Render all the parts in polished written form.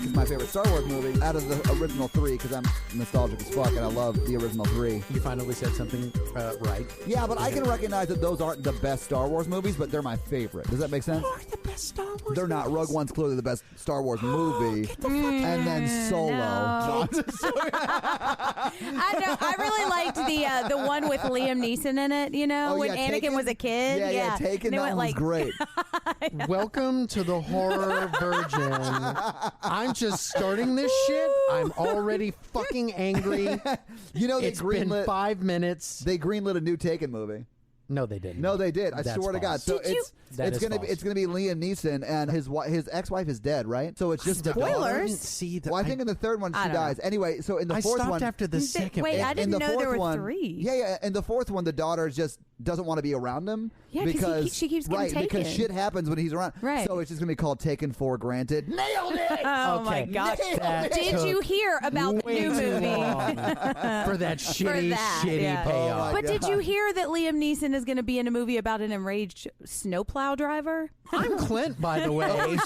is my favorite Star Wars movie out of the original 3 because I'm nostalgic as fuck and I love the original 3. You finally said something right. Yeah, but I can recognize that those aren't the best Star Wars movies, but they're my favorite. Does that make sense? Are the best Star Wars? They're not. Rogue One's clearly the best Star Wars movie. And then Solo. No. I know. I really liked the one with Liam Neeson in it. You know, when Anakin Taken was a kid. Yeah, Taken. That one was great. Welcome to the Horror Virgin. I'm just starting this shit. I'm already fucking angry. You know, it's been 5 minutes. They greenlit a new Taken movie. No, they didn't. No, they did. I swear to God. So it's gonna be Liam Neeson and his ex-wife is dead, right? So it's just spoilers. Well, I think in the third one she dies. Anyway, so in the fourth one, I stopped after the second. Wait, one. I didn't know there were 3. Yeah. In the fourth one, the daughter just doesn't want to be around him. Yeah, because she keeps getting taken. Because shit happens when he's around. Right. So it's just gonna be called Taken for Granted. Nailed it. Oh my God! Did you hear about the new movie for that shitty payoff? But did you hear that Liam Neeson is going to be in a movie about an enraged snowplow driver? I'm Clint, by the way.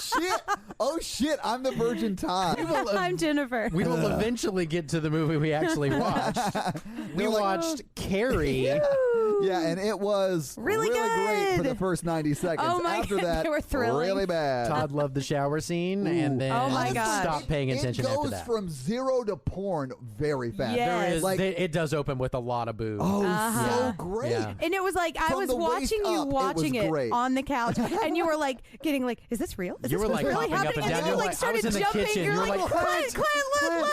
Oh shit! I'm the Virgin Todd. I'm Jennifer. We will eventually get to the movie we actually watched. We watched Carrie. Yeah, and it was really great for the first 90 seconds. Oh my After God, that, they were thrilling. really bad. Todd loved the shower scene and then stopped paying attention after that. It goes from zero to porn very fast. Yes. It does open with a lot of boobs. Oh, so great. Yeah. And it was like, I was watching you watching it on the couch, and you were like, getting like, is this real? Is you this were like really hopping up happening? and down. And then you like started jumping. You're like, Clint, look.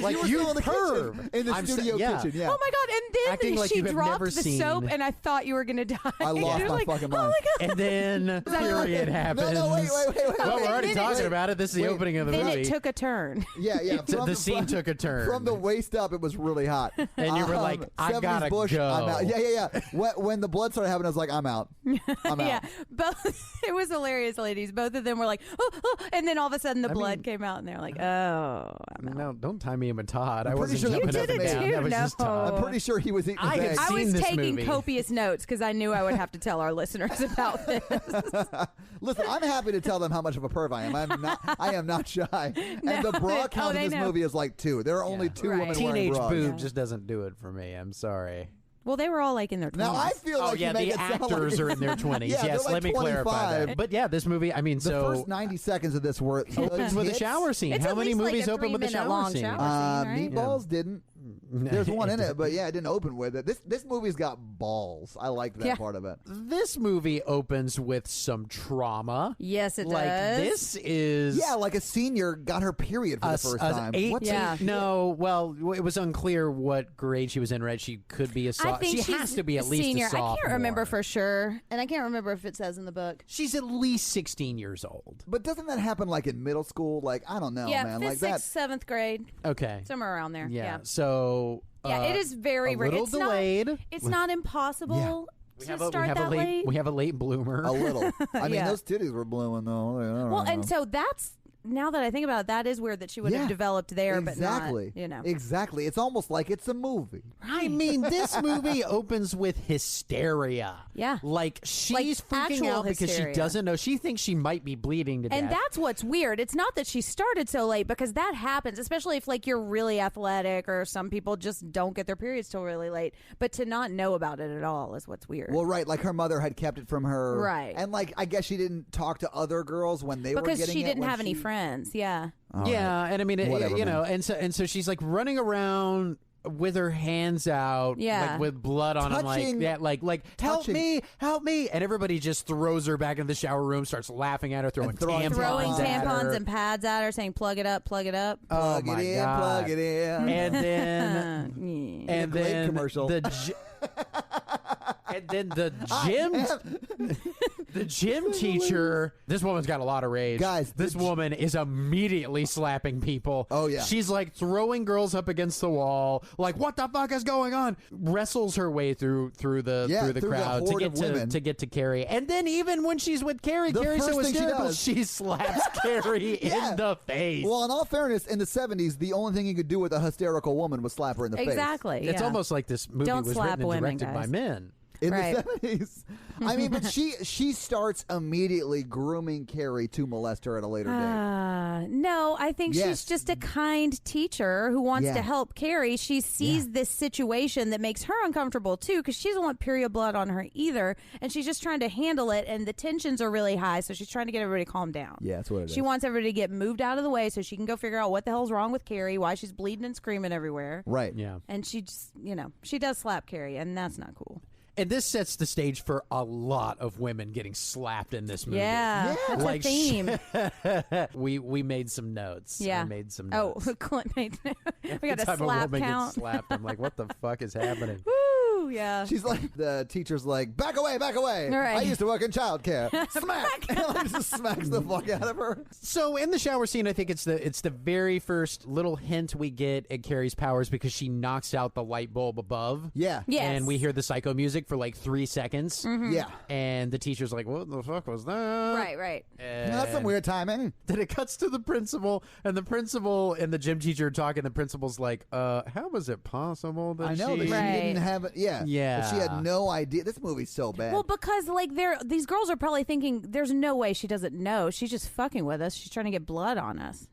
Like you were in the kitchen, in the studio kitchen. Yeah. Oh my God! And then Acting like she you have dropped never the seen. soap, and I thought you were gonna die. I lost my fucking mind. Oh my God! And then period happens. No, wait. Well, we're already talking about it. This is the opening of the then movie. It took a turn. Yeah. The scene took a turn. From the waist up, it was really hot. And you were like, I 70s gotta Bush, go. I'm out. Yeah. When the blood started happening, I was like, I'm out. I'm out. Yeah, both. It was hilarious, ladies. Both of them were like, oh, and then all of a sudden the blood came out, and they were like, oh, I'm out. No, don't tie me in a Todd. I I'm wasn't pretty sure jumping you up did and it down. too. That was No. just Todd. I'm pretty sure he was eating I the have eggs. I seen was this taking movie. copious notes because I knew I would have to tell our listeners about this. Listen, I'm happy to tell them how much of a perv I am. I am not shy. And the bra count in this movie is like 2. There are only 2 women wearing Teenage bras. boob just doesn't do it for me. I'm sorry. Well, they were all like in their 20s. Now I feel like you make the it sound actors like are in their 20s. Yeah, Yes, they're like let me clarify 25. that. But yeah, this movie, I mean, the first 90 seconds of this were opens with a shower scene. It's How at many least movies like a open with a 3-minute shower long scene? shower scene, right? Meatballs didn't. There's one in it, but yeah, it didn't open with it. This movie's got balls. I liked that part of it. This movie opens with some trauma. Yes, it like, does. This is like a senior got her period for the first time. No, well, it was unclear what grade she was in, right? She could be a sophomore. I think she has to be at least senior. a sophomore. I can't remember for sure, and I can't remember if it says in the book. She's at least 16 years old. But doesn't that happen like in middle school? Like, I don't know, man. 5th, Like 6th, that. 7th grade. Okay. Somewhere around there. Yeah. So. Yeah, it is very a little it's delayed. It's not impossible. We to have start a that late. We have a late bloomer. A little. I mean, those titties were blowing though. Well, and so that's. Now that I think about it, that is weird that she would have developed there, but not, Exactly. It's almost like it's a movie. I mean, this movie opens with hysteria. Yeah. Like, she's freaking out because she doesn't know. She thinks she might be bleeding to death. And that's what's weird. It's not that she started so late, because that happens, especially if, like, you're really athletic, or some people just don't get their periods till really late. But to not know about it at all is what's weird. Well, right. Like, her mother had kept it from her. Right. And, like, I guess she didn't talk to other girls when they were getting it. Because she didn't have any friends. Yeah. Yeah, and I mean, Whatever, you know, and so she's like running around with her hands out, like with blood on them, like help me, and everybody just throws her back into the shower room, starts laughing at her, throwing tampons and pads at her, saying plug it up, plug it up. Oh plug my it in, God. plug it in. And then and then commercial. And then the gym teacher, this woman's got a lot of rage. Guys, this woman is immediately slapping people. Oh, yeah. She's like throwing girls up against the wall, like, what the fuck is going on? Wrestles her way through the crowd to get to Carrie. And then even when she's with Carrie, Carrie's so hysterical, she slaps Carrie in the face. Well, in all fairness, in the 70s, the only thing you could do with a hysterical woman was slap her in the face. Exactly. It's almost like this movie was written and directed guys. by men. in the 70s. I mean, but she starts immediately grooming Carrie to molest her at a later date. No, I think she's just a kind teacher who wants to help Carrie. She sees this situation that makes her uncomfortable too, because she doesn't want period blood on her either, and she's just trying to handle it, and the tensions are really high, so she's trying to get everybody to calm down. Yeah, that's what it is. She wants everybody to get moved out of the way so she can go figure out what the hell's wrong with Carrie, why she's bleeding and screaming everywhere. Right. Yeah. And she just, she does slap Carrie, and that's not cool. And this sets the stage for a lot of women getting slapped in this movie. Yeah, that's a theme. we made some notes. Yeah. I made some notes. Oh, Clint made we got a time slap a woman count. gets slapped, I'm like, what the fuck is happening? Woo, yeah. She's like, the teacher's like, back away, back away. Right. I used to work in childcare. Smack. Just smacks the fuck out of her. So in the shower scene, I think it's the very first little hint we get at Carrie's powers, because she knocks out the light bulb above. Yeah. Yes. And we hear the psycho music for like 3 seconds. Mm-hmm. Yeah. And the teacher's like, what the fuck was that? Right. And That's some weird timing. then it cuts to the principal, and the principal and the gym teacher are talking. The principal's like, how was it possible that I know that she didn't have it. Yeah. But she had no idea. This movie's so bad. Well, because these girls are probably thinking, there's no way she doesn't know. She's just fucking with us. She's trying to get blood on us,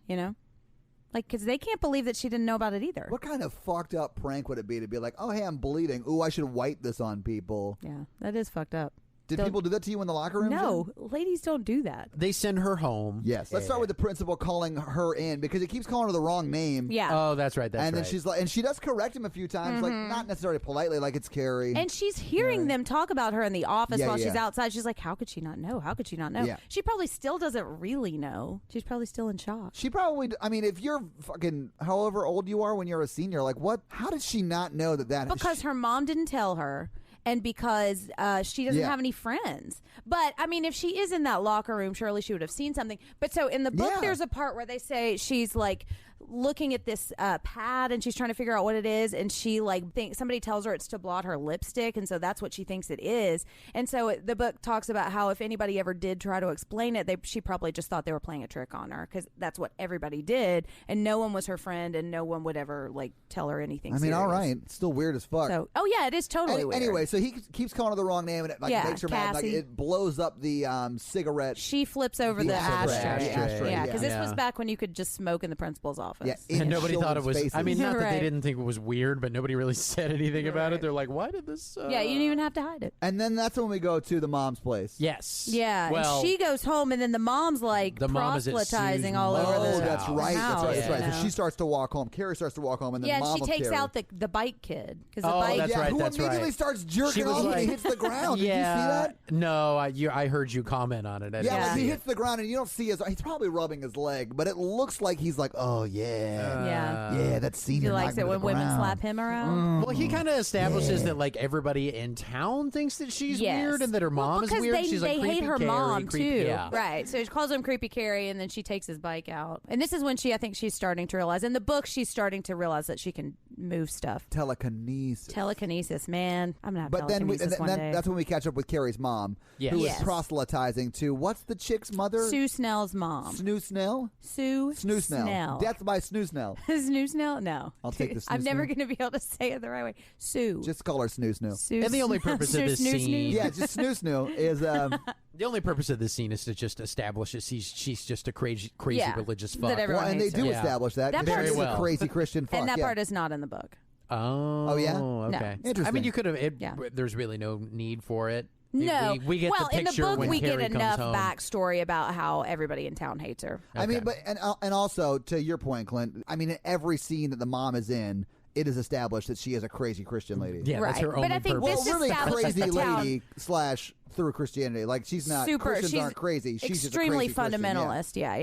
Like, because they can't believe that she didn't know about it either. What kind of fucked up prank would it be to be like, oh, hey, I'm bleeding. Ooh, I should wipe this on people. Yeah, that is fucked up. Did people do that to you in the locker room? No, ladies don't do that. They send her home. Yes. Let's start with the principal calling her in, because he keeps calling her the wrong name. Yeah. Oh, that's right. And then she's like, and she does correct him a few times, like not necessarily politely, like it's Carrie. And she's hearing them talk about her in the office while she's yeah. outside. She's like, how could she not know? How could she not know? Yeah. She probably still doesn't really know. She's probably still in shock. She probably, I mean, if you're fucking however old you are when you're a senior, like what? How did she not know that? Because her mom didn't tell her. And because she doesn't have any friends. But, I mean, if she is in that locker room, surely she would have seen something. But so in the book, there's a part where they say she's like looking at this pad, and she's trying to figure out what it is, and she like thinks somebody tells her it's to blot her lipstick, and so that's what she thinks it is. And so the book talks about how if anybody ever did try to explain it, she probably just thought they were playing a trick on her, because that's what everybody did, and no one was her friend, and no one would ever like tell her anything. I mean, all right, it's still weird as fuck. So, it is totally weird. Anyway, so he keeps calling her the wrong name, and it makes her mad. Like it blows up the cigarette. She flips over the ashtray. Yeah, because this Yeah. was back when you could just smoke in the principal's office. Yeah, and nobody thought it was. Faces. I mean, not that Right. they didn't think it was weird, but nobody really said anything about it. They're like, "Why did this?" Yeah, you didn't even have to hide it. And then that's when we go to the mom's place. Yes. Yeah, Well, and she goes home, and then the mom's like The mom is at proselytizing Sue's all over Oh, this. that's right. house, That's right. you So know? she starts to walk home. Carrie starts to walk home, and then Yeah, mom she of takes Carrie. out the bike kid because the Oh, bike. that's right. Who That's immediately right. starts She jerking was off when he like- hits the ground. Did you see that? No, I heard you comment on it. I Yeah, didn't like see he it. hits the ground and you don't see he's probably rubbing his leg, but it looks like he's like, oh yeah, yeah, that scene. He likes it when women slap him around. Well, he kind of establishes that like everybody in town thinks that she's Yes. weird and that her mom is weird. Because She's they like, hate creepy her Carrie, mom creepy, too, yeah. right? So she calls him creepy Carrie, and then she takes his bike out. And this is when I think she's starting to realize. In the book, she's starting to realize that she can move stuff. Telekinesis, man. I'm gonna have telekinesis one day. That's when we catch up with Carrie's mom, Yes. who is Yes. proselytizing to what's the chick's mother? Sue Snell's mom. Snoo Snell. Sue Snoo Snell. Death by Snoo Snell. Snoo Snell? No. I'll take the Snoo I'm never Snell. going to be able to say it the right way. Sue. Just call her Snoo Snoo. Sue And the only purpose of this Snoo scene- Yeah, just Snoo Snoo is. The only purpose of this scene is to just establish that she's just a crazy Yeah, religious that fuck. everyone and they hates do her. Yeah. establish that. That 'cause part she's is- a crazy Christian fuck. And that yeah. part is not in the book. Oh, yeah? Okay. No. Interesting. I mean, you could have. Yeah. There's really no need for it. No. we get well, the in the picture book, when we Carrie get comes enough home. backstory about how everybody in town hates her. I mean, Okay. but and also to your point, Clint. I mean, in every scene that the mom is in, it is established that she is a crazy Christian lady. Yeah, that's Right. her But only I think purpose. this Well, really establishes crazy the town. lady / through Christianity. Like she's not. Christians she's aren't crazy. She's just a extremely crazy Christian, fundamentalist. Yeah.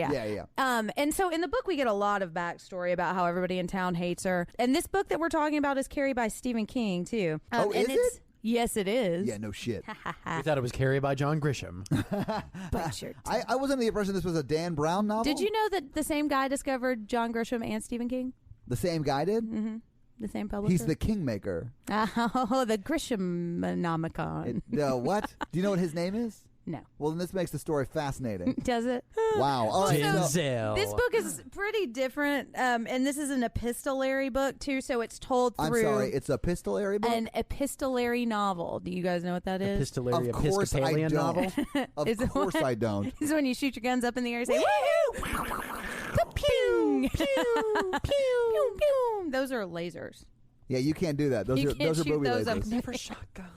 Yeah. And so in the book, we get a lot of backstory about how everybody in town hates her. And this book that we're talking about is Carrie by Stephen King too. Oh, and is it's, it? Yes, it is. Yeah, no shit. We thought it was Carrie by John Grisham. But you're I was under the impression this was a Dan Brown novel. Did you know that the same guy discovered John Grisham and Stephen King? The same guy did? Mm-hmm. The same publisher? He's the kingmaker. Oh, the Grisham-nomicon. What? Do you know what his name is? No. Well, then this makes the story fascinating. Does it? Wow. All right. This book is pretty different, and this is an epistolary book, too, so it's told through... I'm sorry, it's a epistolary book? An epistolary novel. Do you guys know what that is? Epistolary of course Episcopalian novel? Of course I don't. It's when you shoot your guns up in the air and say, woohoo! Pew! Pew! Pew! Pew! Pew! Those are lasers. Yeah, you can't do that. Those are movie lasers. I've never shot guns.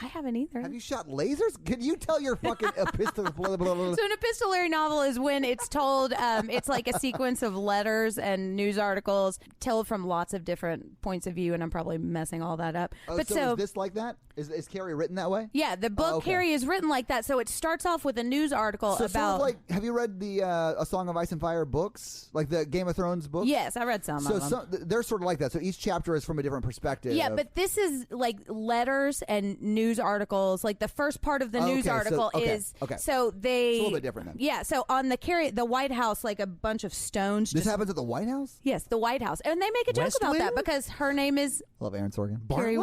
I haven't either. Have you shot lasers? Can you tell your fucking epistolary... So an epistolary novel is when it's told, it's like a sequence of letters and news articles told from lots of different points of view, and I'm probably messing all that up. Oh, but so is this like that? Is Carrie written that way? Yeah, the book Carrie is written like that. So it starts off with a news article about... Sort of like, have you read the A Song of Ice and Fire books? Like the Game of Thrones books? Yes, I read some of them. They're sort of like that. So each chapter is from a different perspective. Yeah, but this is like letters and news articles. Like the first part of the news article is... So they... It's a little bit different then. Yeah, so on the White House, like a bunch of stones... This happens at the White House? Yes, the White House. And they make a joke about that because her name is... Love Aaron Sorkin. Carrie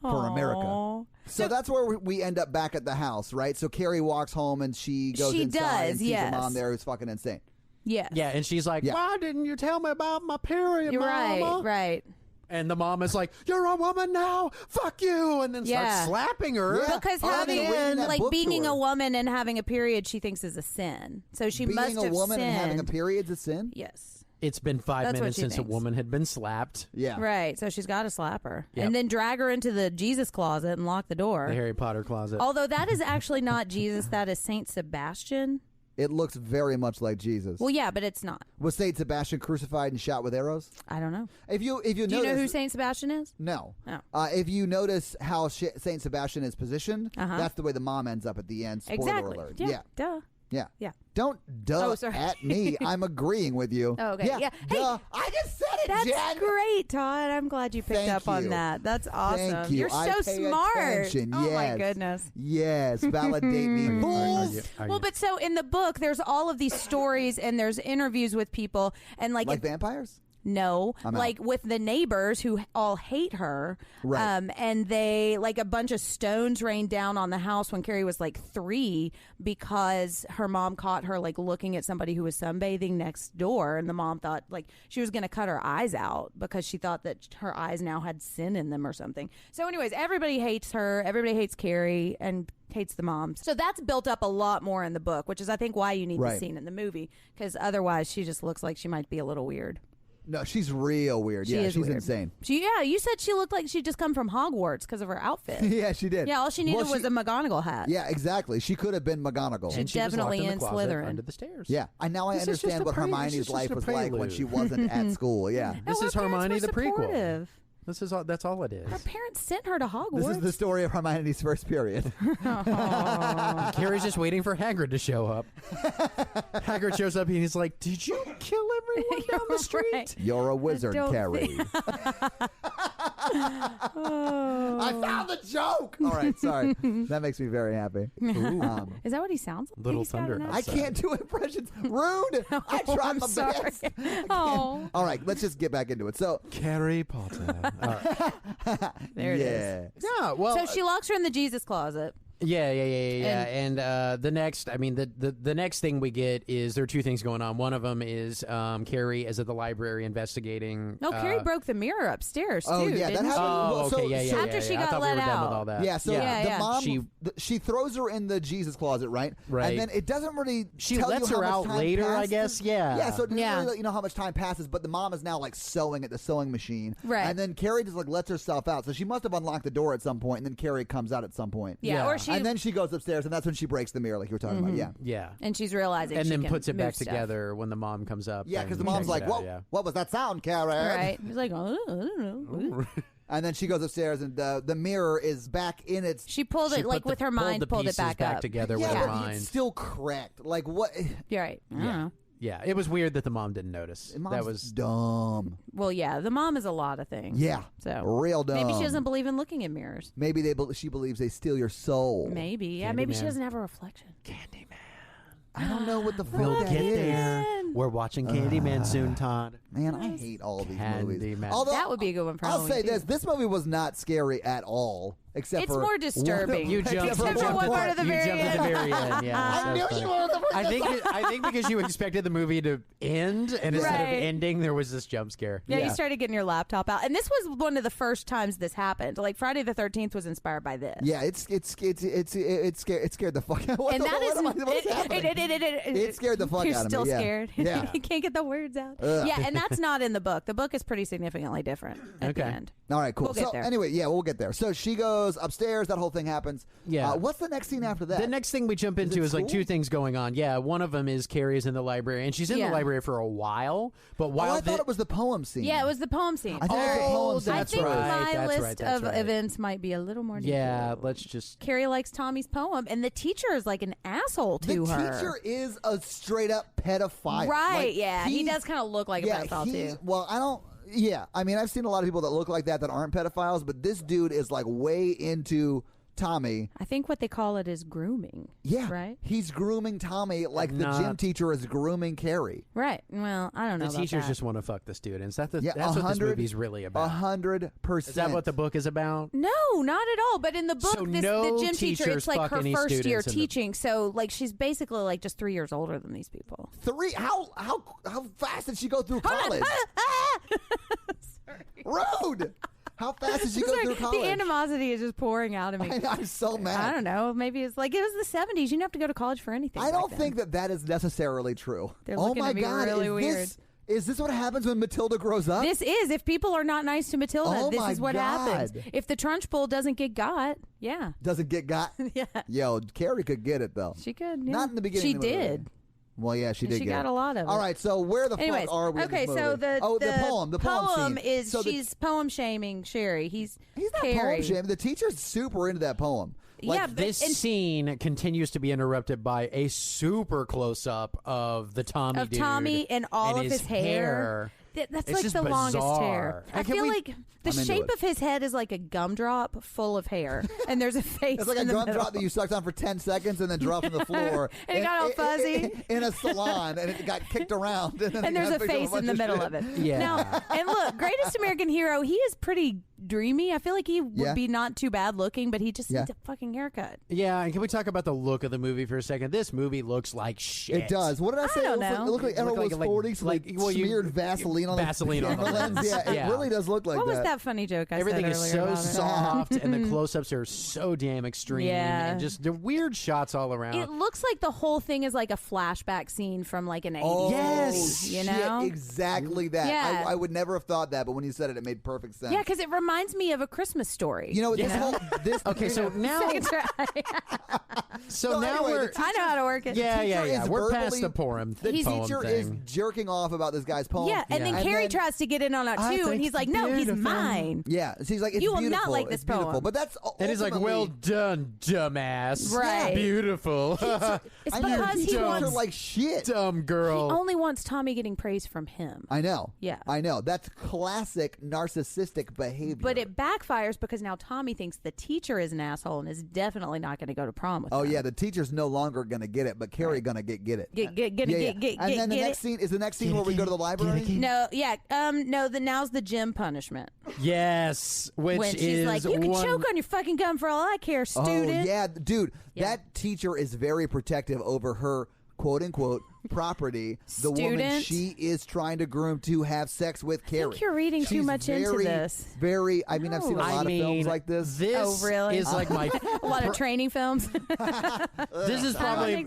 For America. So that's where we end up back at the house, right? So Carrie walks home and she goes inside and sees her mom there who's fucking insane. Yeah. Yeah, and she's like, why didn't you tell me about my period, Mama? Right. And the mom is like, you're a woman now, fuck you, and then starts slapping her. Yeah. Because being a woman and having a period she thinks is a sin. So she must have sinned. Being a woman and having a period is a sin? Yes. It's been 5 minutes since a woman had been slapped. Yeah. Right. So she's got to slap her. Yep. And then drag her into the Jesus closet and lock the door. The Harry Potter closet. Although that is actually not Jesus. That is Saint Sebastian. It looks very much like Jesus. Well, yeah, but it's not. Was Saint Sebastian crucified and shot with arrows? I don't know. Do you know who Saint Sebastian is? No. Oh. If you notice how Saint Sebastian is positioned, that's the way the mom ends up at the end. Spoiler alert. Yeah. Duh. Yeah. Don't at me. I'm agreeing with you. Oh, okay. Yeah. Hey, I just said it, that's Jen. Great, Todd. I'm glad you picked up on that. That's awesome. Thank you. You're so smart. Attention. Oh, my goodness. Yes. Validate me. Fools. Well, but so in the book, there's all of these stories and there's interviews with people. And like vampires? No, like with the neighbors who all hate her. Right. And they, like a bunch of stones rained down on the house when Carrie was like 3 because her mom caught her like looking at somebody who was sunbathing next door. And the mom thought like she was going to cut her eyes out because she thought that her eyes now had sin in them or something. So anyways, everybody hates her. Everybody hates Carrie and hates the mom. So that's built up a lot more in the book, which is I think why you need the scene in the movie, because otherwise she just looks like she might be a little weird. No, she's real weird. She's weird. Insane. You said she looked like she'd just come from Hogwarts because of her outfit. Yeah, she did. Yeah, all she needed was a McGonagall hat. Yeah, exactly. She could have been McGonagall. She's definitely in Slytherin. Under the stairs. Yeah, I understand what Hermione's life was like when she wasn't at school. Yeah, this is Hermione the prequel. That's all it is. Her parents sent her to Hogwarts. This is the story of Hermione's first period. Carrie's just waiting for Hagrid to show up. Hagrid shows up and he's like, "Did you kill everyone down the street? Right. You're a wizard, Carrie." I found the joke. All right, sorry. That makes me very happy. Is that what he sounds like? Little thunder. I can't do impressions. Rude. I tried my best. Oh. All right, let's just get back into it. So, Carrie Potter. There it is. Yeah, well, so she locks her in the Jesus closet. Yeah. And the next thing we get is there are 2 things going on. One of them is Carrie is at the library investigating. No, Carrie broke the mirror upstairs too. Oh yeah, that happened. Oh, okay, yeah. After she got let out. Done with all that. Yeah, so the mom she throws her in the Jesus closet, right? Right. And then it doesn't really. She tell lets you her how out much time later, passes. I guess. Yeah. Yeah. So it doesn't really let you know how much time passes, but the mom is now like sewing at the sewing machine. Right. And then Carrie just like lets herself out. So she must have unlocked the door at some point, and then Carrie comes out at some point. Yeah. Or and then she goes upstairs, and that's when she breaks the mirror, like you were talking about. Yeah. And she's realizing, and she then can puts it back stuff together when the mom comes up. Yeah, because the mom's like, "What was that sound, Carrie?" Right. He's like, "Oh, I don't know." And then she goes upstairs, and the mirror is back in its. She pulled it like with her mind, pulled it back up together yeah, with her but mind. It's still cracked. Like what? You're right. Yeah, it was weird that the mom didn't notice. That was dumb. Well, yeah, the mom is a lot of things. Yeah, so real dumb. Maybe she doesn't believe in looking in mirrors. Maybe she believes they steal your soul. Maybe, yeah. Maybe she doesn't have a reflection. Candyman. I don't know what the fuck we'll that get is. there. We're watching Candyman soon, Todd. Man, I hate all these movies. Candyman. Although that would be a good one for I'll Halloween, say too. this movie was not scary at all. Except it's for more disturbing. You jumped Except for one part of the very end. at the very end. Yeah, I knew you were the first. I think because you expected the movie to end, and instead of ending, there was this jump scare. Yeah, you started getting your laptop out, and this was one of the first times this happened. Like Friday the 13th was inspired by this. Yeah, it scared the fuck out. And that is it scared the fuck out of me. You're still scared. Yeah, you can't get the words out. Yeah, and that's not in the book. The book is pretty significantly different at the end. All right, cool. We'll get there. Anyway, we'll get there. So she goes upstairs. That whole thing happens. Yeah. What's the next scene after that? The next thing we jump into is like two things going on. Yeah, one of them is Carrie's in the library, and she's in the library for a while. But while I thought it was the poem scene. Yeah, it was the poem scene. I think it was the poem scene. That's I think right. my That's list right. of events might be a little more detailed. Yeah, let's just... Carrie likes Tommy's poem, and the teacher is like an asshole to her. The teacher is a straight-up pedophile. Right, like, yeah. He does kind of look like a pedophile, too. Well, I don't... Yeah, I mean, I've seen a lot of people that look like that aren't pedophiles, but this dude is like way into Tommy. I think what they call it is grooming. Yeah. Right? He's grooming Tommy like the gym teacher is grooming Carrie. Right. Well, I don't know The about teachers that. just want to fuck the students. That's what this movie's really about. 100%. Is that what the book is about? No, not at all. But in the book, So the gym teacher, it's like her first year students teaching. So like she's basically like just 3 years older than these people. 3? How fast did she go through college? Rude. How fast did she go through college? The animosity is just pouring out of me. I'm so mad. I don't know. Maybe it's like it was the 70s. You didn't have to go to college for anything. I don't think that is necessarily true. They're oh looking my at me God, really weird. Is this what happens when Matilda grows up? This is. If people are not nice to Matilda, this is what happens. God. If the Trunchbull doesn't get got, Doesn't get got? Yeah. Yo, Carrie could get it, though. She could. Yeah. Not in the beginning. She did. Well, yeah, she did. She get got a lot of it. All right, so where the fuck are we? Okay, in this movie? so the poem poem scene. is so she's poem shaming Sherry. He's not Carrie. poem shaming. The teacher's super into that poem. Like, yeah, this scene continues to be interrupted by a super close up of the Tommy dude Tommy and all of his hair. That's it's like just the longest bizarre. hair. I feel like the shape of his head is like a gumdrop full of hair, and there's a face. It's like a gumdrop that you sucked on for 10 seconds and then dropped on the floor. And it got all fuzzy. In a salon, and it got kicked around. And there's a face in the middle of it. Yeah. Now, and look, Greatest American Hero, he is pretty dreamy. I feel like he would be not too bad looking, but he just needs a fucking haircut. Yeah, and can we talk about the look of the movie for a second? This movie looks like shit. It does. What did I say? I don't know. It looked like everyone was 40, so like smeared Vaseline on the lens. Yeah, it really does look like that. What was that funny joke I Everything said is earlier so about soft, and the close-ups are so damn extreme. Yeah. And just the weird shots all around. It looks like the whole thing is like a flashback scene from like an 80s. Oh, yes. You know? Exactly that. Yeah. I would never have thought that, but when you said it, it made perfect sense. Yeah, because it reminds me of A Christmas Story. You know, okay, so now... So now anyway, we're... I know how to work it. Yeah. We're past the poem. The teacher is jerking off about this guy's poem. Yeah, and then Carrie tries to get in on it too, and he's like, "No, he's mine." Yeah, so he's like, "It's you will beautiful. not like this it's beautiful." poem. But that's and he's like, "Well done, dumbass. Right, beautiful." It's because he wants her like shit. Dumb girl. He only wants Tommy getting praise from him. I know. Yeah, I know. That's classic narcissistic behavior. But it backfires because now Tommy thinks the teacher is an asshole and is definitely not going to go to prom with him. Oh yeah, the teacher's no longer going to get it, but Carrie going to get it. Get And then the next scene is the next scene where we go to the library. No, now's the gym punishment. Yes, which when she's is like, "You can choke on your fucking gum for all I care, student." Oh yeah, dude, that teacher is very protective over her quote unquote property. The woman she is trying to groom to have sex with Carrie. I think you're reading too much into this. I mean, I've seen a lot of films like this. This really? is like my a lot of training films. This is probably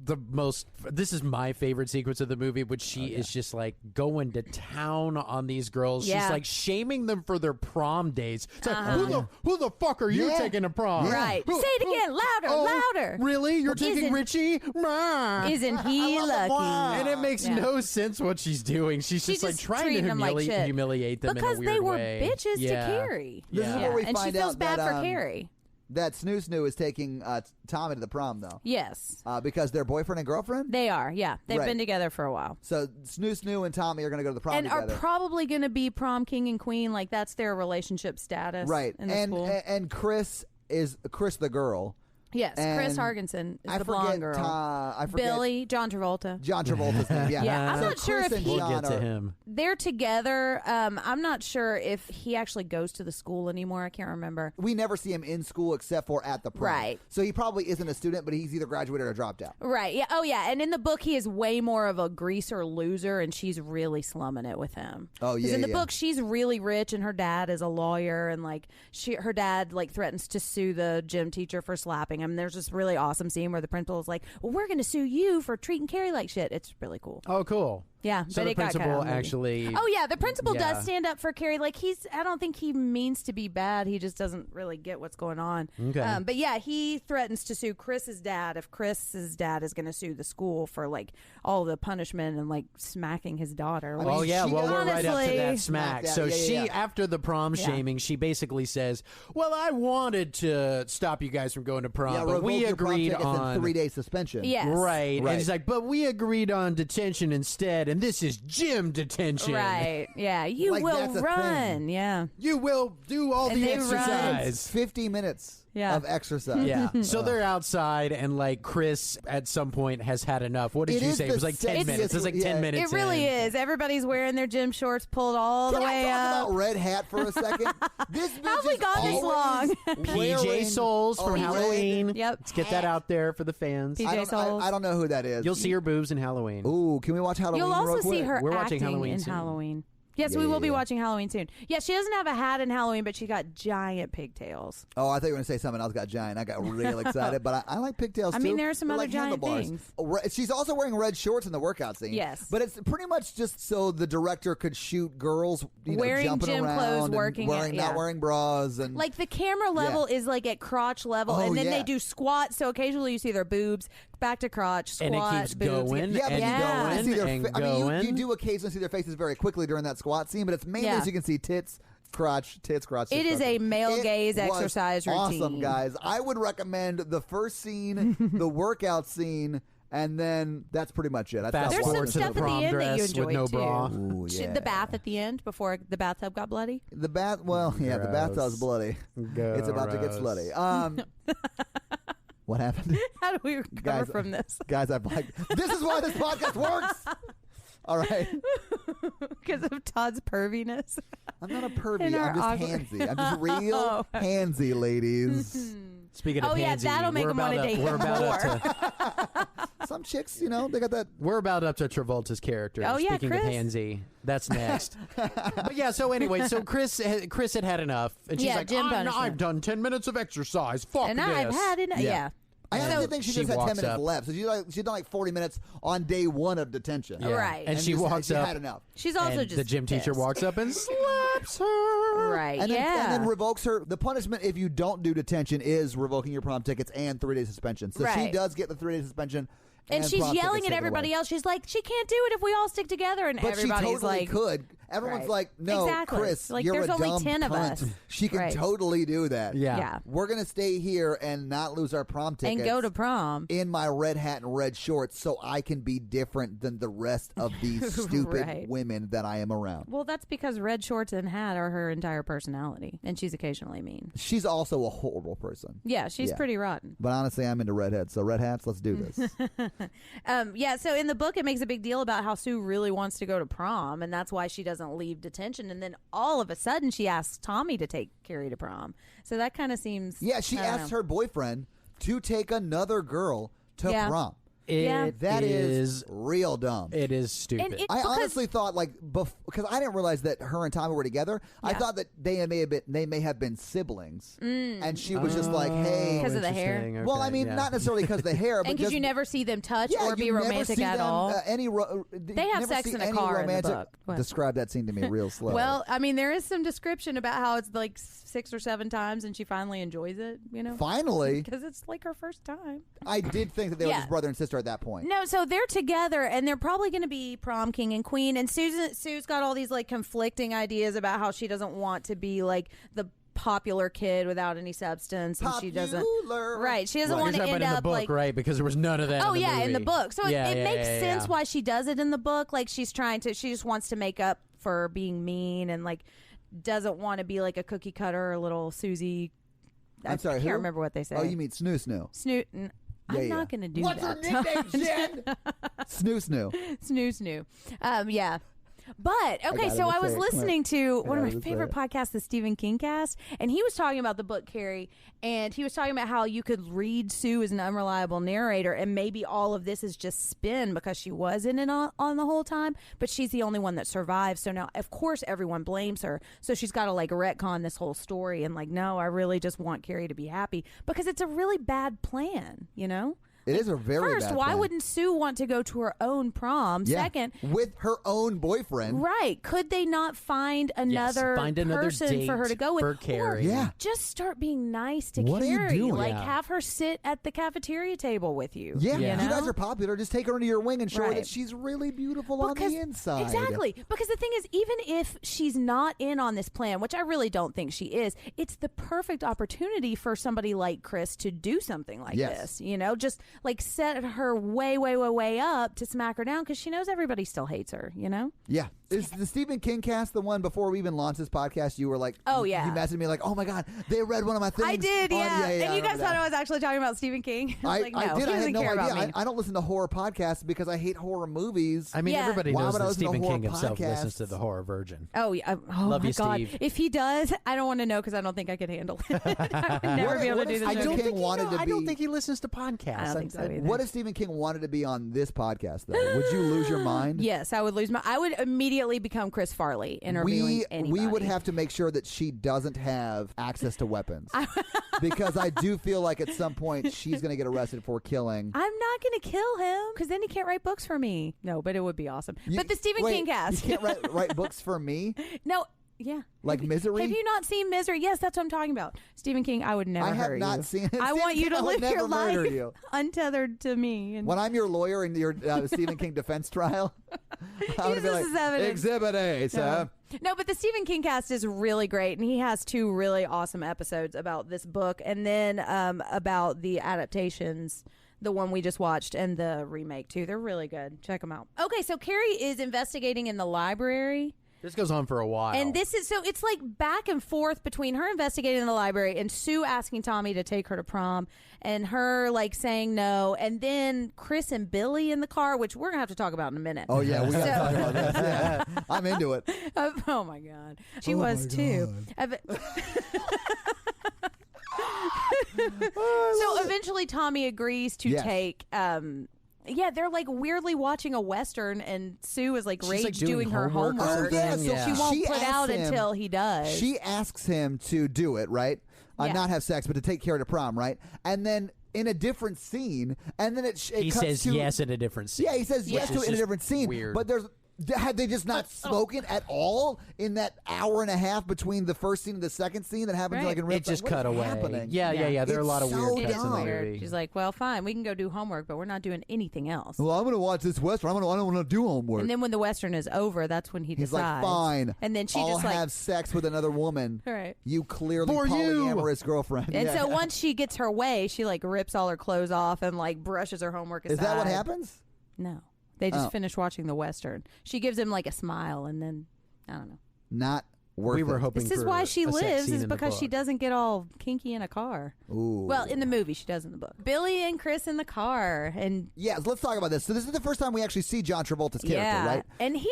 the most. This is my favorite sequence of the movie, which she is just like going to town on these girls. Yeah. She's like shaming them for their prom days. It's like, who the fuck are you taking to prom? Right. Say it again, louder. Really? You're taking Richie? Isn't he lucky? And it makes no sense what she's doing. She's just like trying to humiliate them because in a weird they way. were bitches to Carrie. This is where we and find she feels out bad that, for Carrie. That Snoo is taking Tommy to the prom, though. Yes. Because they're boyfriend and girlfriend? They are, yeah. They've been together for a while. So Snoo and Tommy are going to go to the prom and together. are probably going to be prom king and queen. Like, that's their relationship status. Right. In the school. And Chris the girl. Yes, Chris Hargensen is the blonde girl. I forget Billy, John Travolta. John Travolta's name, yeah. Yeah, I'm not sure if we'll get to him. They're together. I'm not sure if he actually goes to the school anymore. I can't remember. We never see him in school except for at the prom. Right. So he probably isn't a student, but he's either graduated or dropped out. Right. Yeah. Oh, yeah. And in the book, he is way more of a greaser loser, and she's really slumming it with him. Oh, yeah. Because in the book, she's really rich, and her dad is a lawyer, and like her dad like threatens to sue the gym teacher for slapping him. There's this really awesome scene where the principal is like, "Well, we're going to sue you for treating Carrie like shit." It's really cool. Oh, cool. Yeah, so but the principal actually. Oh yeah, the principal does stand up for Carrie. Like I don't think he means to be bad. He just doesn't really get what's going on. Okay. But yeah, he threatens to sue Chris's dad if Chris's dad is going to sue the school for like all the punishment and like smacking his daughter. Oh yeah, well we're right up to that smack. So she, yeah. after the prom shaming, she basically says, "Well, I wanted to stop you guys from going to prom, but we agreed on 3-day suspension." Yes. Right. And he's like, "But we agreed on detention instead, and this is gym detention." Right. Yeah. You Like, will that's a run. thing. Yeah. You will do all And the they run. exercise. 50 minutes Yeah. of exercise. Yeah. So they're outside, and like Chris at some point has had enough. What did you say? It was like 10 minutes. It's like 10 minutes. It really in. is. Everybody's wearing their gym shorts pulled all the Can way I talk up. about Red Hat for a second? This How have we gone this long? PJ Souls from Halloween. Yep. Let's get that out there for the fans. PJ Souls. I don't know who that is. You'll see her boobs in Halloween. Ooh, can we watch Halloween? You'll also real quick? see her We're watching acting Halloween in soon. Halloween. Yes, Yeah, we will yeah, be yeah. watching Halloween soon. Yeah, she doesn't have a hat in Halloween, but she got giant pigtails. Oh, I thought you were going to say something else got giant. I got real excited, but I like pigtails too. I mean, there are some They're other like giant handlebars. things. She's also wearing red shorts in the workout scene. Yes. But it's pretty much just so the director could shoot girls Wearing jumping gym around clothes, and working wearing, it, not yeah. wearing bras. And Like the camera level is like at crotch level, Oh, and then yeah. they do squats. So occasionally you see their boobs, back to crotch, squat, And it keeps boobs. going yeah, but and you going see their and I mean, going. you do occasionally see their faces very quickly during that squat scene, but it's mainly Yeah. so you can see tits, crotch, tits, crotch. It is a male gaze was exercise routine. Awesome, guys. I would recommend the first scene, the workout scene, and then that's pretty much it. Fast There's some forward to stuff the at the prom end that you dress with enjoyed no too. bra. Ooh, yeah. The bath at the end before the bathtub got bloody. The the Gross. bathtub's bloody. It's about to get Gross. slutty. What happened? How do we recover Guys, from this? Guys, I'm like, this is why this podcast works. All right. Because of Todd's perviness. I'm not a pervy. In our I'm just awkward- handsy. I'm just real handsy, ladies. Speaking of Oh, yeah, handsy, that'll make we're him wanna about date we're you about up to Some chicks, they got that. we're about up to Travolta's character. Oh, yeah, Speaking of Chris. handsy, that's next. But yeah, so anyway, so Chris had enough, and she's Yeah, like, gym punishment. I've done 10 minutes of exercise. Fuck And this. I've had enough. Yeah. I honestly So- think she She just had 10 walks minutes up. left. So she's done like 40 minutes on day one of detention. Yeah. Right. And she just walks she up. had enough. She's also and just the gym teacher pissed. walks up and slaps her. Right. And then, yeah. and then revokes her. The punishment if you don't do detention is revoking your prom tickets and 3-day suspension. So she Right. does get the 3-day suspension. And she's prom yelling tickets at taken everybody away. else. She's like, she can't do it if we all stick together. And But she everybody's totally like, could. Everyone's Right. like, no, Exactly. Chris, Like, you're there's a only dumb 10 of cunt. us. She can Right. totally do that. Yeah. Yeah. We're going to stay here and not lose our prom tickets. and go to prom. in my red hat and red shorts so I can be different than the rest of these stupid Right. women that I am around. Well, that's because red shorts and hat are her entire personality, and she's occasionally mean. She's also a horrible person. Yeah, she's Yeah. pretty rotten. But honestly, I'm into redheads. So red hats, let's do this. Yeah, so in the book, it makes a big deal about how Sue really wants to go to prom, and that's why she doesn't leave detention. And then all of a sudden, she asks Tommy to take Carrie to prom. So that kind of seems... Yeah, she I don't asked know. her boyfriend to take another girl to Yeah. prom. Yeah. That is is real dumb. it is stupid. And it- I because- honestly thought because I didn't realize that her and Tommy were together. I Yeah. thought that they may have been siblings, and she was just like, "Hey," Because of the hair? Interesting. well, Okay, I mean, yeah. not necessarily because of the hair, but And because just you never see them touch yeah, or be you never romantic see at them, all. They have sex in a car in the book. What? Describe that scene to me real slow. Well, I mean, there is some description about how it's like 6 or 7 times, and she finally enjoys it, finally, Because it's like her first time. I did think that they were Yeah. just brother and sister at that point. No, so they're together, and they're probably going to be prom king and queen. And Sue's got all these like conflicting ideas about how she doesn't want to be like the popular kid without any substance, and she doesn't. Right, she doesn't want to But end in the up book, like. right? Because there was none of that. Oh in the yeah, movie. in the book. So Yeah, it yeah, makes yeah, sense yeah. why she does it in the book. Like she just wants to make up for being mean and like doesn't want to be like a cookie cutter little Susie I'm sorry, I can't remember what they say. Oh, you mean snoo snoo? Snoot. I'm not going to do What's that. What's her nickname, Jen? Snoo snoo. Snoo snoo. Yeah. But, okay, so I was listening to one of my favorite podcasts, the Stephen King cast, and he was talking about the book, Carrie, and he was talking about how you could read Sue as an unreliable narrator, and maybe all of this is just spin because she was in it on the whole time, but she's the only one that survived. So now, of course, everyone blames her. So she's got to, like, retcon this whole story and, like, no, I really just want Carrie to be happy because it's a really bad plan, you know? It is a very First, bad why plan. wouldn't Sue want to go to her own prom? Yeah, Second, with her own boyfriend. Right. Could they not find another person date for her to go with? for Carrie. Yeah. Just start being nice to What are you Carrie. doing? Like, Yeah. have her sit at the cafeteria table with you. Yeah, You know? you guys are popular. Just take her under your wing and show her Right. that she's really beautiful on the inside. Exactly. Because the thing is, even if she's not in on this plan, which I really don't think she is, it's the perfect opportunity for somebody like Chris to do something like this. You know, just like set her way up to smack her down because she knows everybody still hates her, you know? Yeah. Is the Stephen King cast the one before we even launched this podcast? You were like, oh, yeah. You messaged me like, oh my God, they read one of my things. I did, yeah. And you guys thought that. I was actually talking about Stephen King? I was like, no, I did. he I doesn't had no care idea. about me. I don't listen to horror podcasts because I hate horror movies. I mean, Yeah. everybody Why knows would I that listen to Stephen horror King himself listens podcasts? to the Horror Virgin. Oh, yeah. Oh, Love my you, God. Steve. If he does, I don't want to know because I don't think I could handle it. I would never be able to do this. I don't think I don't think he listens to podcasts. I don't think so either. What if Stephen King wanted to be on this podcast, though? Would you lose your mind? Yes, I would lose I would immediately become Chris Farley interviewing anybody. We would have to make sure that she doesn't have access to weapons. Because I do feel like at some point she's going to get arrested for killing. I'm not going to kill him because then he can't write books for me. No, but it would be awesome. But the Stephen King cast. You can't write books for me? No. Yeah. Like Misery? Have you not seen Misery? Yes, that's what I'm talking about. Stephen King, I would never hurt you. I have not seen it. I want you to live your life you. untethered to me. When I'm your lawyer in your Stephen King defense trial, I'm going to be like, Exhibit A, sir. No, but the Stephen King cast is really great, and he has 2 really awesome episodes about this book, and then about the adaptations, the one we just watched, and the remake, too. They're really good. Check them out. Okay, so Carrie is investigating in the library. This goes on for a while. And this is, so it's like back and forth between her investigating in the library and Sue asking Tommy to take her to prom and her like saying no. And then Chris and Billy in the car, which we're going to have to talk about in a minute. Oh, yeah. We got to talk about this. Yeah. I'm into it. Oh, my God. She was too. So eventually Tommy agrees to take... yeah, they're like weirdly watching a Western, and Sue is like rage doing her homework. Yeah, so she won't put out until he does. She asks him to do it, right? Not have sex, but to take Carrie to prom, right? And then in a different scene, and then he says yes in a different scene. Yeah, he says yes to it in a different scene. Weird. But had they just not spoken at all in that hour and a half between the first scene and the second scene that happens like in real time? It just cut away. Happening? Yeah. There are a lot of weird cuts in the movie. She's like, well, fine, we can go do homework, but we're not doing anything else. Well, I'm going to watch this Western. I don't want to do homework. And then when the Western is over, that's when he's like, decides. fine. And then I'll have sex with another woman. Right. You clearly polyamorous girlfriend. And so once she gets her way, she like rips all her clothes off and like brushes her homework aside. Is that what happens? No. They just finished watching the Western. She gives him like a smile, and then I don't know. Not worth it. We were hoping. This is why she lives, is because she does. doesn't get all kinky in a car. Ooh. Well, in the movie, she does in the book. Billy and Chris in the car, and let's talk about this. So this is the first time we actually see John Travolta's character, right? And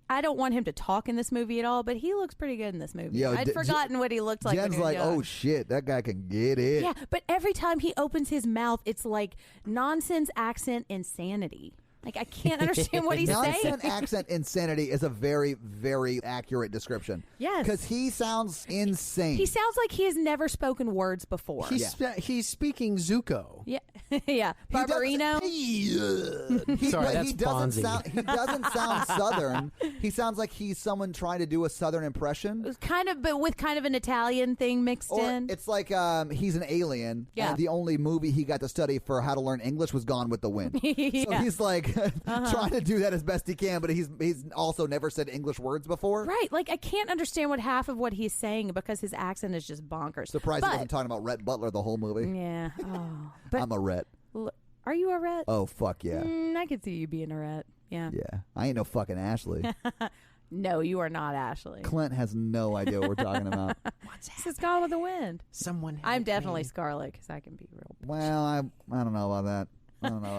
I don't want him to talk in this movie at all, but he looks pretty good in this movie. I'd forgotten what he looked like. Jen's when he was like, young. oh shit, that guy can get it. Yeah, but every time he opens his mouth, it's like nonsense accent insanity. Like, I can't understand what he's saying. Nonsense accent insanity is a very, very accurate description. Yes. Because he sounds insane. He sounds like he has never spoken words before. He's speaking Zuko. Yeah. Yeah. Barbarino. Sorry, that's he doesn't Fonzie. He doesn't sound Southern. He sounds like he's someone trying to do a Southern impression. But with kind of an Italian thing mixed in. It's like he's an alien. Yeah. And the only movie he got to study for how to learn English was Gone with the Wind. So he's like trying to do that as best he can, but he's also never said English words before. Right. Like, I can't understand what half of what he's saying because his accent is just bonkers. Surprised he wasn't talking about Rhett Butler the whole movie. Yeah. Oh. But I'm a Rhett. Are you a Rhett? Oh, fuck yeah. I could see you being a Rhett. Yeah. Yeah. I ain't no fucking Ashley. No, you are not Ashley. Clint has no idea what we're talking about. This is Gone with the Wind. I'm definitely me. Scarlet because I can be real. Well, I don't know about that.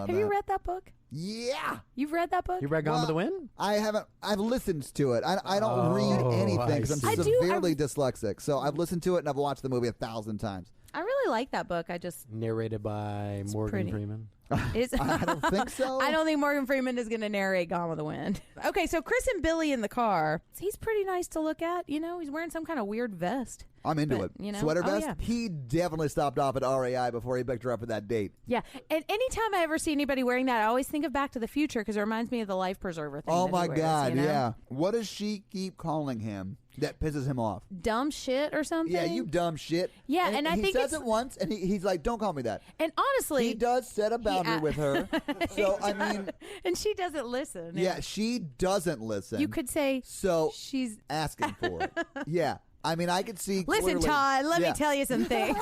Have you read that book? Yeah. You've read that book? You read Gone with the Wind? I haven't. I've listened to it. I don't read anything because I'm severely dyslexic. So I've listened to it and I've watched the movie 1,000 times. I really like that book. I just narrated by Morgan Freeman. I don't think so. I don't think Morgan Freeman is going to narrate Gone with the Wind. Okay, so Chris and Billy in the car. He's pretty nice to look at. You know, he's wearing some kind of weird vest. I'm into it. You know? Sweater vest? Yeah. He definitely stopped off at RAI before he picked her up for that date. Yeah. And anytime I ever see anybody wearing that, I always think of Back to the Future because it reminds me of the life preserver thing. Oh, my wears, God. you know? Yeah. What does she keep calling him that pisses him off? Dumb shit or something? Yeah, you dumb shit. Yeah, and I think he says it once, and he's like, don't call me that. And honestly, he does set a boundary with her. So, I mean. And she doesn't listen. Yeah, she doesn't listen. You could say so she's asking for it. Yeah. I mean, I could see. Listen, clearly, Todd, let me tell you some things.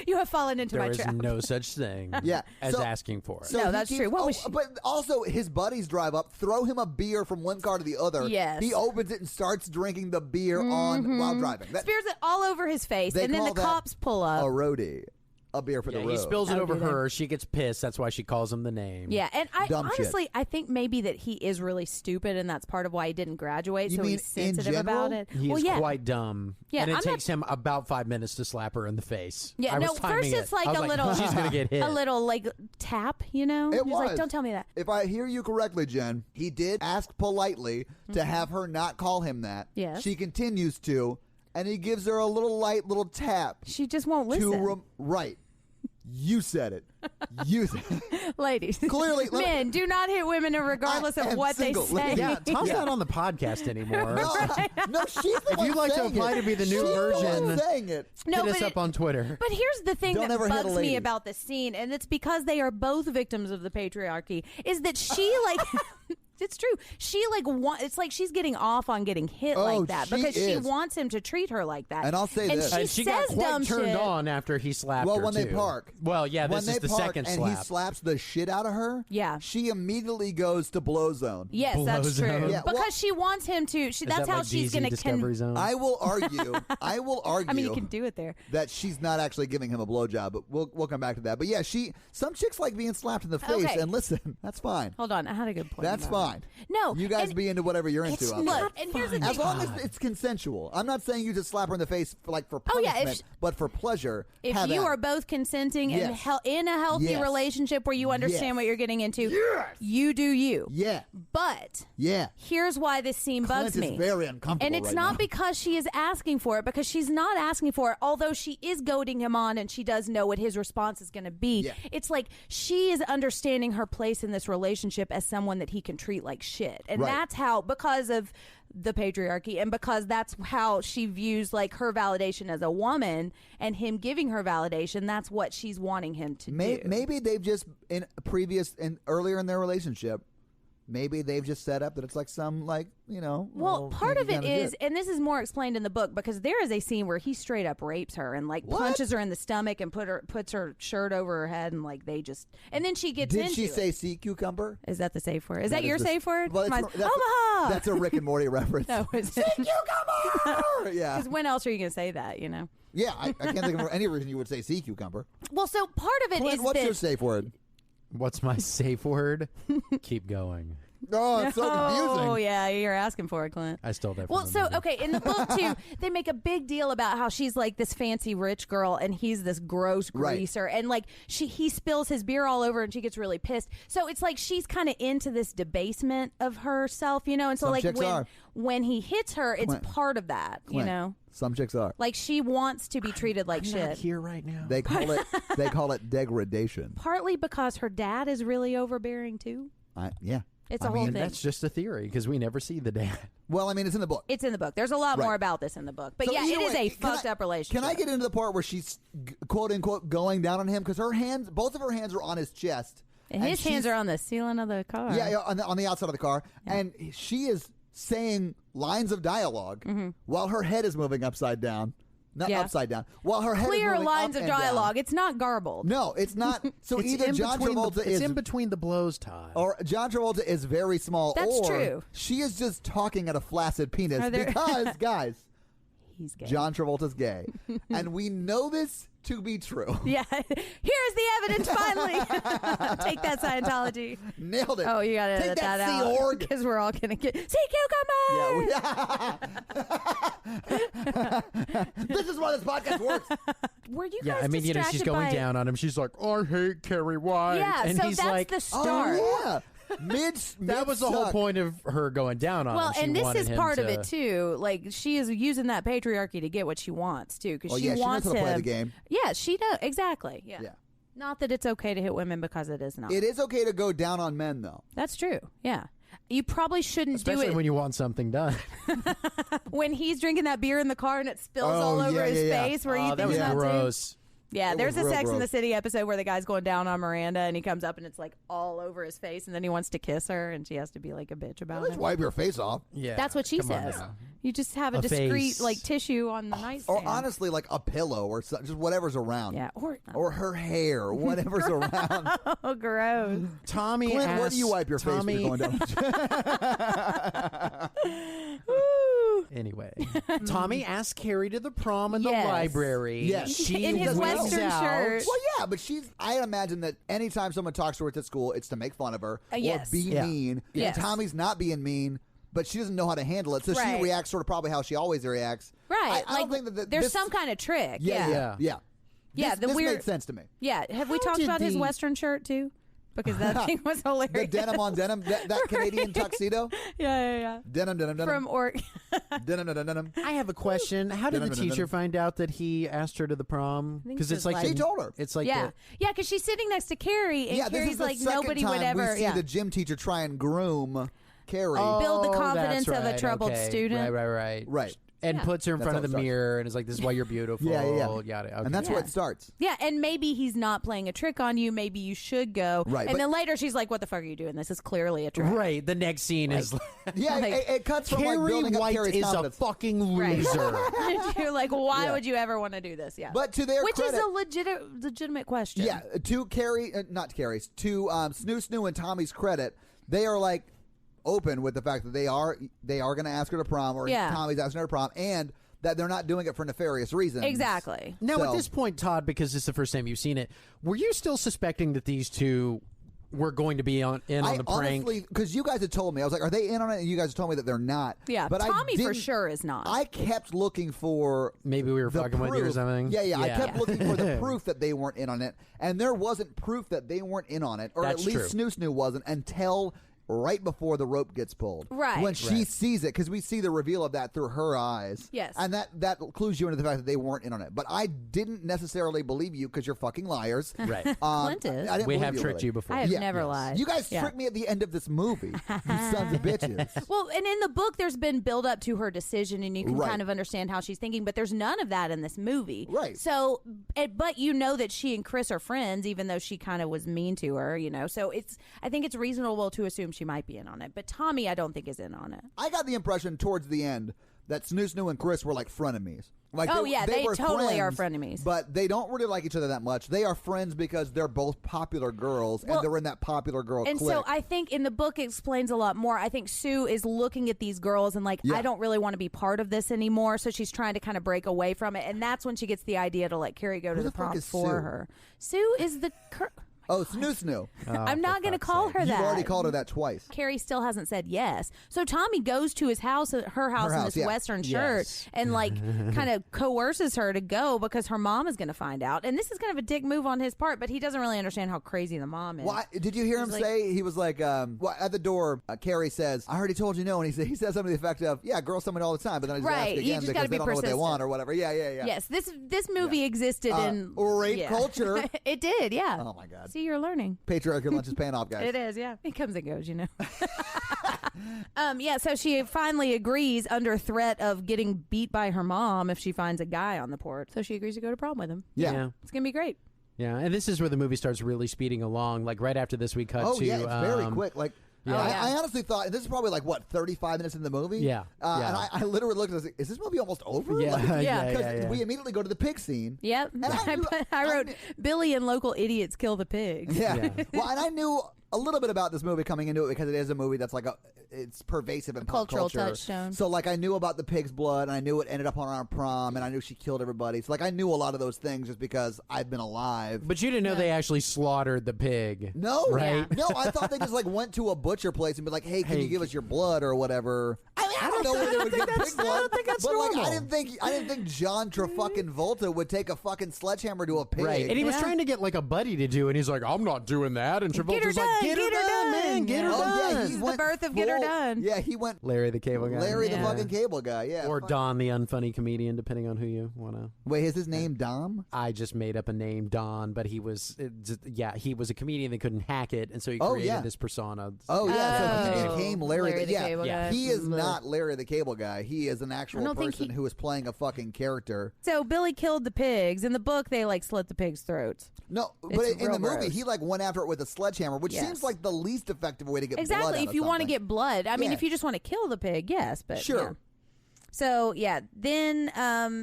You have fallen into my trap. There is no such thing as asking for it. So no, that's true. But also, his buddies drive up, throw him a beer from one car to the other. Yes. He opens it and starts drinking the beer while driving. Spears it all over his face, and then the cops pull up. A roadie. A beer for the road. He spills it over her. She gets pissed. That's why she calls him the name. Yeah, and I think maybe that he is really stupid, and that's part of why he didn't graduate. So he's sensitive about it. He's quite dumb. Yeah, and it takes him about 5 minutes to slap her in the face. Yeah, first it's like a little. She's gonna get hit. A little like tap, you know. It He's was. like, don't tell me that. If I hear you correctly, Jen, he did ask politely to have her not call him that. Yes. She continues to, and he gives her a light little tap. She just won't listen. Right. You said it. You said it. Ladies. Clearly. Men, do not hit women regardless of what single. they say. Yeah, Tom's not on the podcast anymore. No, she's the one If you'd like to apply to be the new version, saying it. No, hit us up on Twitter. But here's the thing that bugs me about the scene, and it's because they are both victims of the patriarchy, is that she, like... It's true. She it's like she's getting off on getting hit like that because she wants him to treat her like that. And I'll say this. And she got quite turned on after he slapped her, when they park. Well, yeah, this is the second slap. And he slaps the shit out of her. Yeah. She immediately goes to blow zone. Yes, that's true. Yeah, because she wants him to. That's how she's going to. I will argue. I mean, you can do it there. That she's not actually giving him a blowjob, but we'll come back to that. But yeah, some chicks like being slapped in the face. Okay. And listen, that's fine. Hold on, I had a good point. That's fine. No. You guys be into whatever you're into. Look, and here's the thing. As long as it's consensual. I'm not saying you just slap her in the face for punishment, but for pleasure. If you are both consenting and in a healthy relationship where you understand what you're getting into, you do you. Yeah. But here's why this scene bugs me. Clint is very uncomfortable and it's not because she is asking for it, because she's not asking for it, although she is goading him on and she does know what his response is going to be. Yeah. It's like she is understanding her place in this relationship as someone that he can treat like shit. And that's how, because of the patriarchy and because that's how she views like her validation as a woman and him giving her validation, that's what she's wanting him to do. Maybe they've just, earlier in their relationship, maybe they've just set up that it's like some Well, part of it is, and this is more explained in the book, because there is a scene where he straight up rapes her and punches her in the stomach and puts her shirt over her head and and then she gets into it. Did she say sea cucumber? Is that the safe word? Is that your safe word? Well, Omaha! That's a Rick and Morty reference. No, is sea cucumber! Yeah. Because when else are you going to say that, Yeah, I can't think of any reason you would say sea cucumber. Well, so part of it is what's your safe word? What's my safe word? Keep going. Oh, it's so confusing. Oh, yeah, you're asking for it, Clint. I still definitely. Well, so, okay, in the book, too, they make a big deal about how she's like this fancy rich girl and he's this gross greaser. Right. And he spills his beer all over and she gets really pissed. So it's like she's kind of into this debasement of herself, And so, when he hits her, it's part of that, Some chicks are. Like she wants to be treated like shit. Not here right now. They call it degradation. Partly because her dad is really overbearing, too. Yeah. It's a whole thing. That's just a theory because we never see the dad. Well, it's in the both. It's in the book. There's a lot more about this in the book. But so it is a fucked up relationship. Can I get into the part where she's, quote unquote, going down on him? Because both of her hands are on his chest. And his hands are on the ceiling of the car. Yeah, on the outside of the car. Yeah. And she is saying lines of dialogue while her head is moving upside down. not upside down. While her head clear is lines up of and dialogue. down. It's not garbled. No, it's not. So it's either John Travolta is in between the blows, Todd, or John Travolta is very small. That's or true. She is just talking at a flaccid penis because, guys, he's gay. John Travolta's gay, and we know this to be true. Yeah. Here's the evidence, finally. Take that, Scientology. Nailed it. Oh, you got to edit that out. Sea org. Because we're all going to get... Sea cucumber! This is why this podcast works. Were you guys distracted she's going down on him. She's like, I hate Carrie White. Yeah, and so he's that's like, the start. Oh, yeah. That was the whole point of her going down on him. Well, and this is part of to... it, too. Like, she is using that patriarchy to get what she wants, too. Because she wants knows how him. to play the game. Yeah, she does. Exactly. Yeah. Yeah. Not that it's okay to hit women, because it is not. It is okay to go down on men, though. That's true. Yeah. You probably shouldn't Especially do it when you want something done. when he's drinking that beer in the car and it spills all over his face where you that think was not gross. Yeah, It there's was a real Sex in the gross. City episode where the guy's going down on Miranda and he comes up and it's like all over his face and then he wants to kiss her and she has to be like a bitch about Let's it. wipe your face off. Yeah, That's what she come on says. now. You just have a A discreet face. like tissue on the nightstand. Or honestly, like a pillow or just whatever's around. Yeah, Or her hair, whatever's around. oh, gross. Tommy Clint, asked, where do you wipe your face when you're going down? Anyway, Tommy asked Carrie to the prom in the Yes. library. Yes. She In his wings Western out. shirt. Well, yeah, but I imagine that anytime someone talks to her at school, it's to make fun of her Yes. or be Yeah. mean. Yes. And Tommy's not being mean, but she doesn't know how to handle it. So Right. she reacts sort of probably how she always reacts. Right. I don't think that there's this, some kind of trick. Yeah. Yeah, the This weird made sense to me. Yeah. Have we How talked did about his the- Western shirt too? Because that thing was hilarious. The denim on denim, that Canadian tuxedo. Yeah. Denim. From Denim. I have a question. How did the Dun-dun-dun-dun-dun. teacher find out that he asked her to the prom? think Because it it's was like She told her. It's like yeah, because she's sitting next to Carrie, and Yeah, this Carrie's is the like second nobody time would ever we see the gym teacher try and groom Carrie. build the Oh, confidence that's of a right, troubled okay. student. Right. Right. And Yeah. puts her in That's front how of it the starts. mirror and is like, "This is why you're beautiful." Yeah. Yada. Okay. And that's where Yeah. it starts. Yeah, and maybe he's not playing a trick on you. Maybe you should go. Right, And but- then later she's like, "What the fuck are you doing? This is clearly a trick." right. The next scene is like, Yeah, Like, it cuts from like Carrie building up White Carrie's is a confidence. fucking Right. loser. You're like, why Yeah. would you ever want to do this? Yeah, But to their which credit, is a legitimate question. yeah, to Carrie, not Carrie's, to Snoo and Tommy's credit, they are like open with the fact that they are going to ask her to prom, or Yeah. Tommy's asking her to prom, and that they're not doing it for nefarious reasons. Exactly. Now, So- at this point, Todd, because it's the first time you've seen it, were you still suspecting that these two were going to be in on the prank? Honestly, because you guys had told me, I was like, are they in on it? And you guys told me that they're not. Yeah, but Tommy I for didn't- sure is not. I kept looking for Maybe we were the fucking with you or proof. something. Yeah. I kept looking for the proof that they weren't in on it, and there wasn't proof that they weren't in on it, or That's at least true. Snoo wasn't until right before the rope gets pulled. Right. When she sees it, because we see the reveal of that through her eyes. Yes. And that clues you into the fact that they weren't in on it. But I didn't necessarily believe you because you're fucking liars. Right. Clint is. I didn't We believe have tricked really. you before. I have Yeah. never lied. You guys Yeah. tricked me at the end of this movie. You sons of bitches. Well, and in the book, there's been build up to her decision, and you can Right. kind of understand how she's thinking. But there's none of that in this movie, Right. So, but you know that she and Chris are friends, even though she kind of was mean to her, you know. So I think it's reasonable to assume she might be in on it. But Tommy, I don't think is in on it. I got the impression towards the end that Snoo and Chris were like frenemies. Like Oh, yeah, they were totally are friends, frenemies. But they don't really like each other that much. They are friends because they're both popular girls, Well, and they're in that popular girl And clique. so I think in the book it explains a lot more. I think Sue is looking at these girls and like, Yeah. I don't really want to be part of this anymore. So she's trying to kind of break away from it. And that's when she gets the idea to let Carrie go to Who the the fuck prom is for Sue? her. Sue is the... Oh, Snoo. I'm not going to call her You've that. already called her that twice. Carrie still hasn't said yes. So Tommy goes to his house, her house, in house, this yeah. Western shirt Yes. and like kind of coerces her to go because her mom is going to find out. And this is kind of a dick move on his part, but he doesn't really understand how crazy the mom is. Well, did you hear him He's like- say, he was like, well, at the door, Carrie says, I already told you no. And he says something to the effect of, yeah, girls tell me all the time, but then I just Right, ask you again just because gotta they be don't know what they persistent. want or whatever. Yeah. Yes, this movie existed in rape yeah. culture. It did, yeah. Oh, my God. See, you're learning. Patriarchy lunch is paying off, guys. It is, yeah. It comes and goes, you know. Yeah, so she finally agrees under threat of getting beat by her mom if she finds a guy on the porch. So she agrees to go to prom with him. Yeah. It's going to be great. Yeah, and this is where the movie starts really speeding along. Like right after this, we cut to Yeah, it's very quick. Like Yeah. I honestly thought, this is probably like, what, 35 minutes in the movie? Yeah. And I literally looked at it, is this movie almost over? Yeah. Because we immediately go to the pig scene. Yep. And I wrote, Billy and local idiots kill the pigs. Yeah. Well, and I knew a little bit about this movie coming into it because it is a movie that's like it's pervasive in pop culture. Cultural touchstone. So like I knew about the pig's blood, and I knew it ended up on our prom, and I knew she killed everybody. So like I knew a lot of those things just because I've been alive. But you didn't know they actually slaughtered the pig. No, right? No, I thought they just like went to a butcher place and be like, "Hey, can you give us your blood or whatever?" I mean, I don't know where they would get pig blood. I don't think that's but normal. like I didn't think John Travolta would take a fucking sledgehammer to a pig. Right, and he was trying to get like a buddy to do, and he's like, "I'm not doing that." And Travolta's like, "Get her done, man, get her done." Yeah, This is the birth of Get Her Done. Yeah, he went Larry the Cable Guy. Larry the fucking cable guy. Yeah, or Don the unfunny comedian, depending on who you want to. Wait, is his name Dom? I just made up a name, Don, but he was he was a comedian that couldn't hack it, and so he created this persona. Oh yeah, so he became Larry the Cable Guy. He is not Larry the Cable Guy. He is an actual person who is playing a fucking character. So Billy killed the pigs. In the book, they like slit the pigs' throats. No, but in the movie, he like went after it with a sledgehammer, which seems like the least effective way to get blood out of if you want to get blood. I mean, if you just want to kill the pig, yes, but sure. Yeah. So then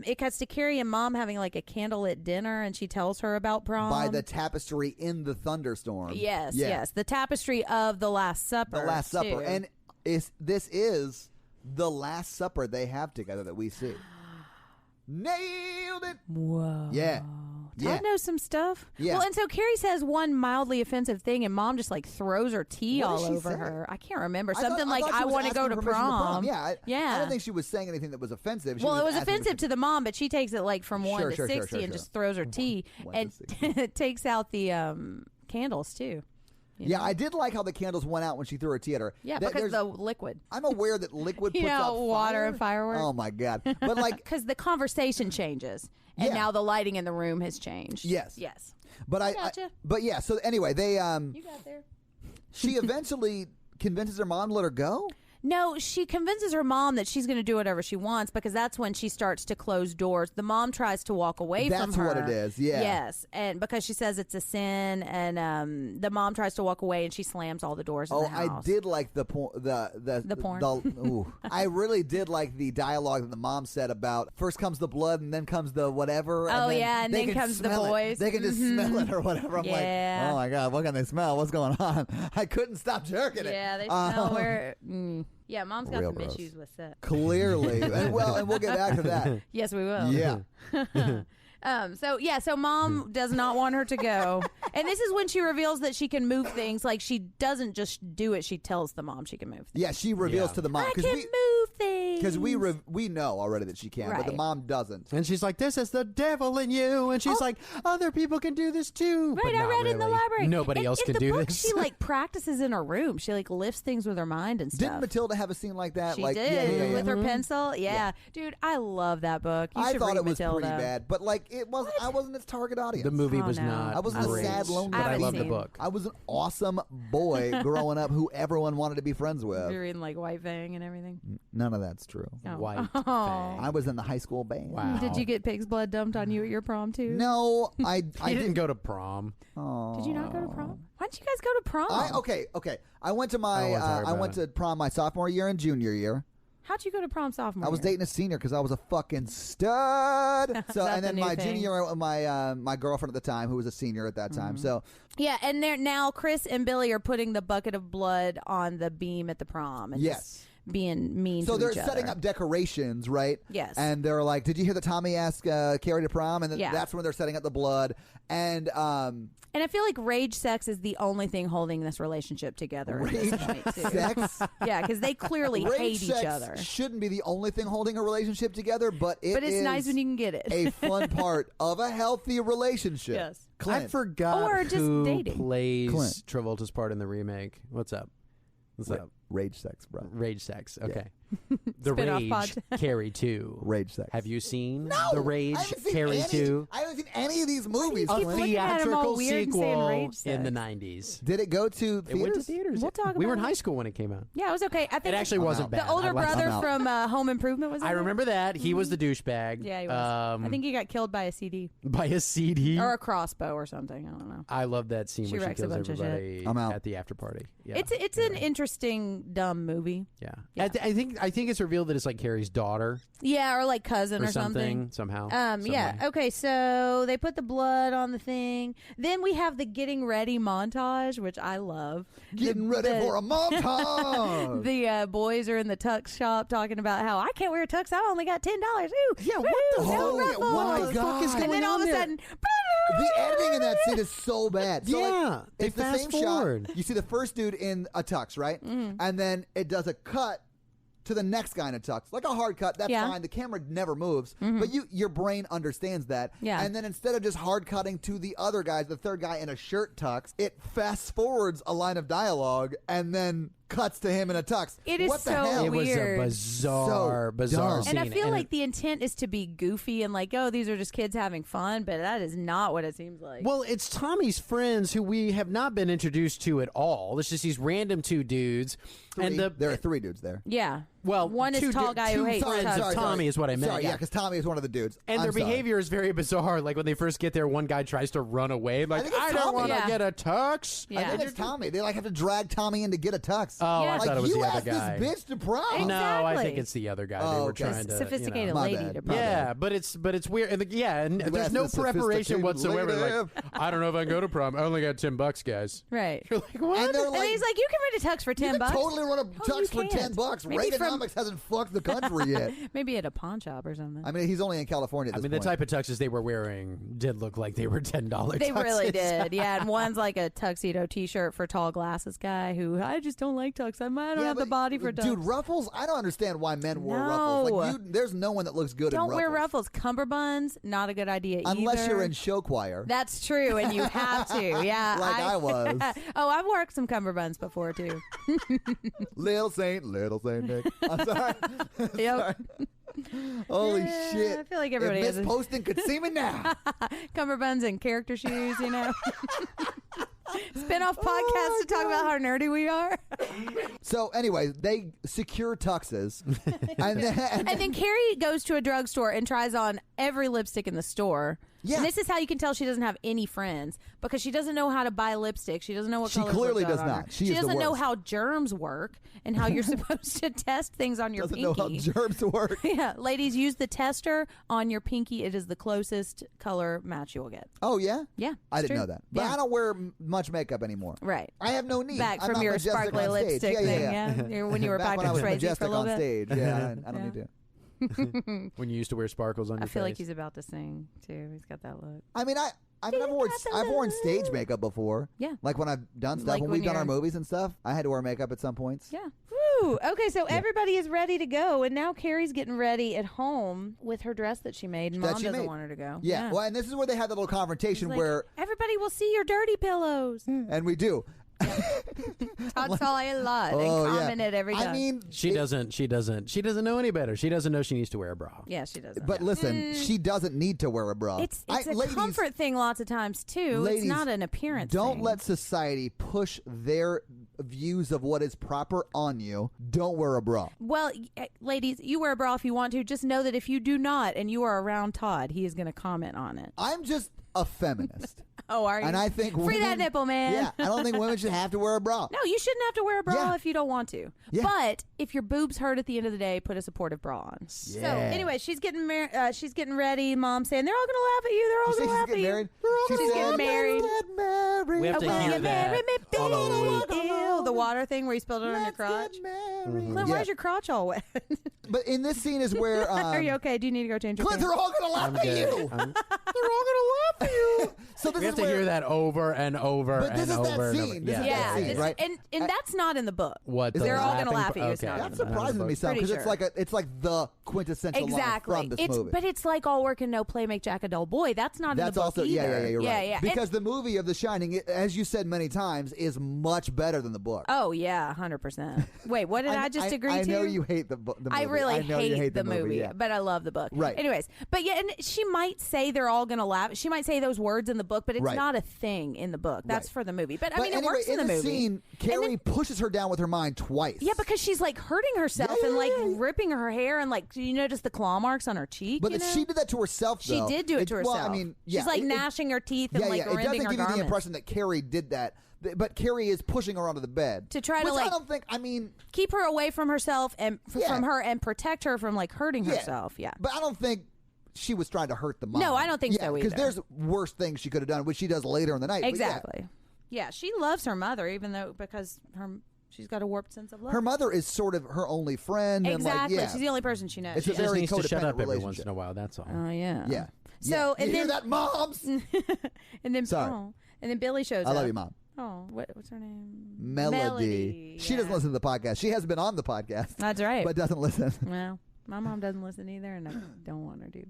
it cuts to Carrie and Mom having like a candlelit dinner, and she tells her about prom by the tapestry in the thunderstorm. Yes, the tapestry of the Last Supper. The Last Supper, and this is the Last Supper they have together that we see. Nailed it. Whoa. Yeah. Todd knows some stuff. Yeah. Well, and so Carrie says one mildly offensive thing, and Mom just like throws her tea all over her. I can't remember. Something like, I want to go to prom. Yeah. I don't think she was saying anything that was offensive. Well, it was offensive to the mom, but she takes it like from 1 to 60 and just throws her tea and takes out the candles too. Yeah, I did like how the candles went out when she threw her tea at her. Yeah, because the liquid. I'm aware that liquid puts out water and fireworks. Oh my god! But like, because the conversation changes, and now the lighting in the room has changed. Yes. But I gotcha. But yeah. So anyway, they you got there. She eventually convinces her mom to let her go. No, she convinces her mom that she's going to do whatever she wants, because that's when she starts to close doors. The mom tries to walk away from her. That's what it is, yeah. Yes, and because she says it's a sin, and the mom tries to walk away, and she slams all the doors in the house. I did like the porn. I really did like the dialogue that the mom said about first comes the blood and then comes the whatever. And then comes the voice. They can just smell it or whatever. I'm like, oh my god, what can they smell? What's going on? I couldn't stop jerking it. Yeah, they smell where. Yeah, Mom's got some issues with that. Clearly. and we'll get back to that. Yes, we will. Yeah. So Mom does not want her to go. And this is when she reveals that she can move things. Like, she doesn't just do it. She tells the mom she can move things. Yeah, she reveals to the mom. I can move things. Because we know already that she can, but the mom doesn't. And she's like, this is the devil in you. And she's like, other people can do this too. Right, I read in the library. Nobody else can do this. She like practices in her room. She like lifts things with her mind and stuff. Didn't Matilda have a scene like that? She did, with her pencil. Yeah. Dude, I love that book. You should thought read it was Matilda. pretty bad, but like I wasn't its target audience. The movie was not. I was a sad, lonely. But I love the book. I was an awesome boy growing up who everyone wanted to be friends with. You're reading like White Fang and everything. None of that's true. White Fang. I was in the high school band. Wow. Did you get pig's blood dumped on you at your prom too? No, I didn't go to prom. Oh. Did you not go to prom? Why didn't you guys go to prom? Okay. I went to I went to prom my sophomore year and junior year. How'd you go to prom sophomore year? I was dating a senior because I was a fucking stud. So and then my junior year, my girlfriend at the time, who was a senior at that time. So yeah, and now Chris and Billy are putting the bucket of blood on the beam at the prom. And just being mean to each other. So they're setting up decorations, right? Yes. And they're like, did you hear that Tommy asked Carrie to prom? And then that's when they're setting up the blood. And I feel like rage sex is the only thing holding this relationship together at this point, too. Sex? Yeah, because they clearly hate each other. Shouldn't be the only thing holding a relationship together, but it's nice when you can get it. A fun part of a healthy relationship. Yes. Clint. I forgot or just who dating. plays Clint. Travolta's part in the remake. What's up? What's up? Rage sex, bro. Rage sex. Okay. The Rage, Carrie 2. Rage sex. Have you seen No, The Rage, Carrie 2? I haven't seen any of these movies. A theatrical sequel Rage in the 90s. Did it go to theaters? It went to theaters. We'll talk about we were in high school when it came out. Yeah, it was okay. I think it actually wasn't bad. The older brother from Home Improvement was in I remember that. He was the douchebag. Yeah, he was. I think he got killed by a CD. By a CD? Or a crossbow or something. I don't know. I love that scene where she kills everybody at the after party. Yeah. It's an interesting, dumb movie. Yeah. I think it's revealed that it's like Carrie's daughter. Yeah, or like cousin or something. Somehow. Yeah. Okay, so they put the blood on the thing. Then we have the getting ready montage, which I love. Getting ready for a montage. The boys are in the tux shop talking about how I can't wear a tux. I only got $10. Ooh, yeah, what the hell? What the fuck is going on? And then all of a sudden, the editing in that scene is so bad. So yeah, it's the same forward. shot. You see the first dude in a tux, right? Mm-hmm. And then it does a cut to the next guy in a tux, like a hard cut. That's fine. The camera never moves, but your brain understands that. Yeah. And then instead of just hard cutting to the other guys, the third guy in a shirt tux, it fast forwards a line of dialogue and then cuts to him in a tux. It is what the so hell? It was weird. a bizarre scene. And I feel like the intent is to be goofy and like, oh, these are just kids having fun, but that is not what it seems like. Well, it's Tommy's friends who we have not been introduced to at all. It's just these random two dudes. And there are three dudes there. Yeah. Well, one is tall guy who hates friends tux. of Tommy is what I meant. Sorry, yeah, because Tommy is one of the dudes. And their behavior is very bizarre. Like when they first get there, one guy tries to run away. Like, I don't want to get a tux. Yeah. I think it's Tommy. They like have to drag Tommy in to get a tux. Oh, I thought it was you the other asked guy. this bitch to prom. Exactly. No, I think it's the other guy. They were trying to sophisticated My lady bad. to prom. Yeah, but it's weird. And and there's no preparation whatsoever. Like, I don't know if I can go to prom. I only got $10, guys. Right. You're like, what? And, And he's like, you can rent a tux for $10. You can totally run a tux for can't. $10. Maybe Reaganomics hasn't fucked the country yet. Maybe at a pawn shop or something. I mean, he's only in California at this the point. type of tuxes they were wearing did look like they were $10 They tuxes. really did, yeah. And one's like a tuxedo T-shirt for tall glasses guy who I just don't like tux. I don't have the body for tux. Dude, ruffles, I don't understand why men wore ruffles. Like, there's no one that looks good in ruffles. Don't wear ruffles. Cummerbunds, not a good idea either. Unless you're in show choir. That's true, and you have to, yeah. Like I was. Oh, I've worked some cummerbunds before, too. Little Saint Nick. I'm sorry. Yep. Holy Yeah, shit. I feel like everybody if has Miss a- Poston could see me now. Cummerbunds and character shoes, you know. Spin-off podcast to talk about how nerdy we are. So anyway, they secure tuxes. and then Carrie goes to a drugstore and tries on every lipstick in the store. Yeah. And this is how you can tell she doesn't have any friends, because she doesn't know how to buy lipstick. She doesn't know what She colors clearly look good does on her. not. She is the doesn't know worst. how germs work and how you're supposed to test things on your doesn't pinky. know how germs work. Yeah, ladies, use the tester on your pinky. It is the closest color match you will get. Oh, yeah? Yeah, I it's didn't true. know that. But Yeah. I don't wear much makeup anymore. Right. I have no need. Back I'm from not your Majestic sparkly on stage. lipstick thing, yeah. When you were back back when I to was Tracy Majestic for a little on bit. stage. Yeah, I don't Yeah. need to. When you used to wear sparkles on your I feel face. like he's about to sing too. He's got that look. I mean, I've worn stage makeup before. Yeah. Like when I've done stuff, Like when when we've done our you're- movies and stuff, I had to wear makeup at some points. Yeah. Woo. Okay, so everybody is ready to go, and now Carrie's getting ready at home with her dress that she made, and That Mom she doesn't made. want her to go. Yeah. Well, and this is where they had that little conversation Like, where, everybody will see your dirty pillows. and we do. Todd saw a lot and commented every time. I mean, She doesn't know any better. She doesn't know she needs to wear a bra. yeah, she doesn't. But listen, she doesn't need to wear a bra. It's a ladies, comfort thing lots of times too. ladies, It's not an appearance Don't thing. let society push their views of what is proper on you. Don't wear a bra. Well, ladies, you wear a bra if you want to. Just know that if you do not and you are around Todd, he is going to comment on it. I'm just a feminist. Oh, are you? And I think Free that nipple, man. Yeah, I don't think women should have to wear a bra. No, you shouldn't have to wear a bra Yeah. if you don't want to. Yeah. But if your boobs hurt at the end of the day, put a supportive bra on. So Yeah. anyway, she's getting she's getting ready. Mom's saying they're all gonna laugh at you. They're all You say gonna she's laugh at getting you. married? She's She getting said, married. "Get married." We have to Will hear you that marry me, on a loop. baby? Ew, the water thing where you spilled it on your Let's crotch. get married. Clint, Yeah. why is your crotch all wet? But in this scene is where Are you okay? Do you need to go change your Clint, pants? they're all gonna laugh I'm at good. you. They're all gonna laugh at you. So this we have to hear that over and over but this and is over. That scene. This is that scene, right? And that's not in the book. What? They're all going to laugh at you. Okay. It's not That's surprising to me, Sam, because it's like the quintessential line from this movie. But it's like all work and no play make Jack a dull boy. That's not in the book also, either. Yeah, you're right. Yeah. Because the movie of The Shining, as you said many times, is much better than the book. Oh, yeah, 100%. Wait, what did I just agree to? I know you hate the movie. I really hate the movie, but I love the book. Right. Anyways, but yeah, and she might say they're all going to laugh. She might say those words in the book, but it's not a thing in the book. That's for the movie. But I mean, it works in the movie. Scene, Carrie pushes her down with her mind twice. Yeah, because she's like hurting herself and like ripping her hair and like, you notice the claw marks on her cheek? But she did that to herself, though. She did do it to herself. Well, I mean, she's like gnashing her teeth and like rending her garments. It doesn't give you the impression that Carrie did that. But Carrie is pushing her onto the bed to try to like. I don't think. I mean, keep her away from herself and from her and protect her from like hurting herself. Yeah, but I don't think she was trying to hurt the mom. No, I don't think so either. Because there's worse things she could have done, which she does later in the night. Exactly. Yeah, she loves her mother, even though because she's got a warped sense of love. Her mother is sort of her only friend. Exactly. And like, she's the only person she knows. It's a very needs to shut up every relationship. once in a while. That's all. Oh yeah. Yeah. So you and hear then that, moms? and then Sorry. and then Billy shows up. I love you, Mom. Oh, what's her name? Melody. She doesn't listen to the podcast. She hasn't been on the podcast. That's right. But doesn't listen. Well, my mom doesn't listen either, and I don't want her to.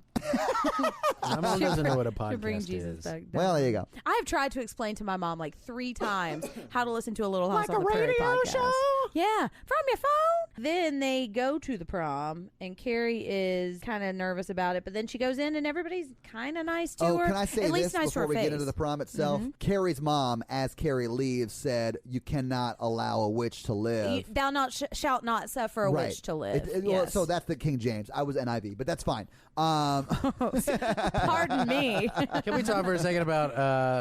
My mom doesn't know what a podcast bring Jesus is. Back well, there you go. I've tried to explain to my mom like 3 times how to listen to a Little House like on the Prairie radio podcast. show? Yeah, from your phone. Then they go to the prom, and Carrie is kind of nervous about it, but then she goes in, and everybody's kind of nice to her. Can I say At least this nice before to her we face. get into the prom itself? Mm-hmm. Carrie's mom, as Carrie leaves, said, "You cannot allow a witch to live. Thou not shalt not suffer a witch to live." Well, so that's the King James. I was NIV, but that's fine. Pardon me. Can we talk for a second about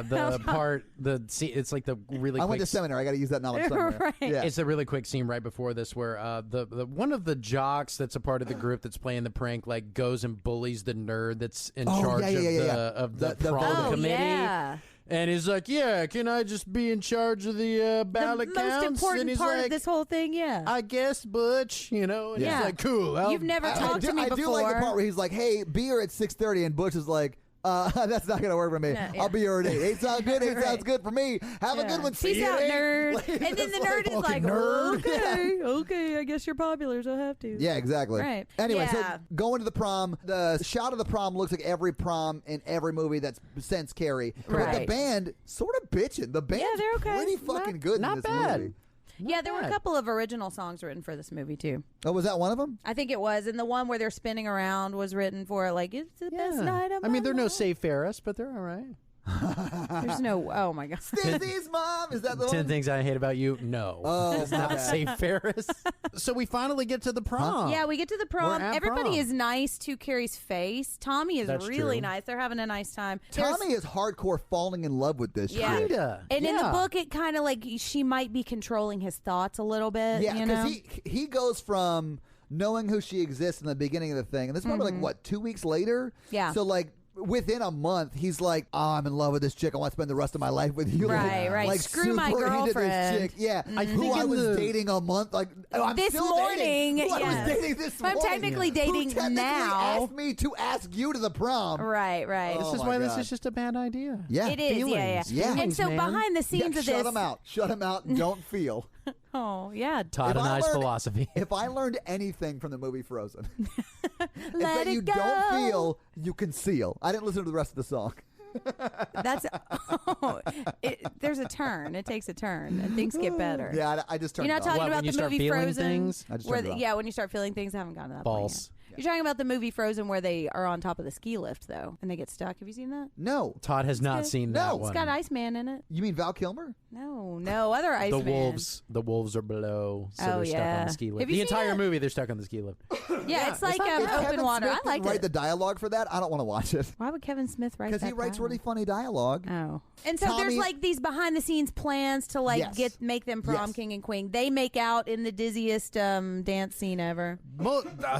the part? It's like the really. I quick went to seminary. I got to use that knowledge somewhere. Right. Yeah. It's a really quick scene right before this where the one of the jocks that's a part of the group that's playing the prank like goes and bullies the nerd that's in charge of the prom committee. Yeah. And he's like, "Yeah, can I just be in charge of the ballot the counts?" most important and he's part like, of this whole thing, yeah. I guess, Butch, And he's like, "Cool." You've never talked to me before. I do like the part where he's like, "Hey, be here at 6:30," and Butch is like, that's not going to work for me. Yeah. I'll be here at 8. 8 sounds good. 8 sounds good for me. Have a good one. Peace out, nerd. And then the nerd is like, nerd. okay, I guess you're popular, so I have to. Yeah, exactly. Right. Anyway, so going to the prom, the shot of the prom looks like every prom in every movie that's since Carrie. Right. But the band sort of bitching. The band's they're okay. pretty fucking good not in this bad. movie. Yeah, there were a couple of original songs written for this movie, too. Oh, was that one of them? I think it was. And the one where they're spinning around was written for, like, it's the best night of my I mean, they're no life. Save Ferris, but they're all right. There's no, oh my God. Stizzy's mom. Is that the 10 one? Things I Hate About You? No. Oh, It's not Save Ferris. So we finally get to the prom. Yeah, we get to the prom. We're at Everybody prom. is nice to Carrie's face. Tommy is That's really true. nice. They're having a nice time. Tommy is hardcore falling in love with this Yeah. chick. Kinda. And in the Yeah. book, it kind of like she might be controlling his thoughts a little bit. Yeah, you know? he goes from knowing who she exists in the beginning of the thing, and this is probably like, what, 2 weeks later? Yeah. So, like, within a month, he's like, "Oh, I'm in love with this chick. I want to spend the rest of my life with you." Right, right. Like, Screw my super into girlfriend. this chick. Yeah, who think I in was the- dating a month. Like, I'm This still morning, dating. Who I yes. was dating this I'm morning. technically dating who technically now. asked me to ask you to the prom. Right, right. Oh, This is my why this God. is just a bad idea. Yeah, It is, Feelings. yeah. And Feelings, so man. behind the Yeah, scenes of this, shut him out. Shut him out. And don't feel. oh yeah, Todd If and I I's learned- philosophy. If I learned anything from the movie Frozen, it's let that it you go. don't feel, you conceal. I didn't listen to the rest of the song. That's there's a turn. It takes a turn, and things get better. Yeah, I just turned You're it not off. talking What, about when you the start movie feeling Frozen. things? I just where turned it off. yeah, when you start feeling things, I haven't gotten to that point False. yet. You're talking about the movie Frozen where they are on top of the ski lift though, and they get stuck. Have you seen that? No. Todd has not good. seen No. that It's one. It's got Iceman in it. You mean Val Kilmer? No, other Iceman. The wolves are below, so Oh, they're stuck on yeah. the ski lift. Have you The seen entire that? movie, they're stuck on the ski lift. Yeah, it's like If open Kevin water. Smith I liked didn't write it. the dialogue for that, I don't want to watch it. Why would Kevin Smith write that? Because he writes dialogue? really funny dialogue. Oh. And so there's Tommy- like these behind the scenes plans to like Yes. make them prom Yes. king and queen. They make out in the dizziest dance scene ever.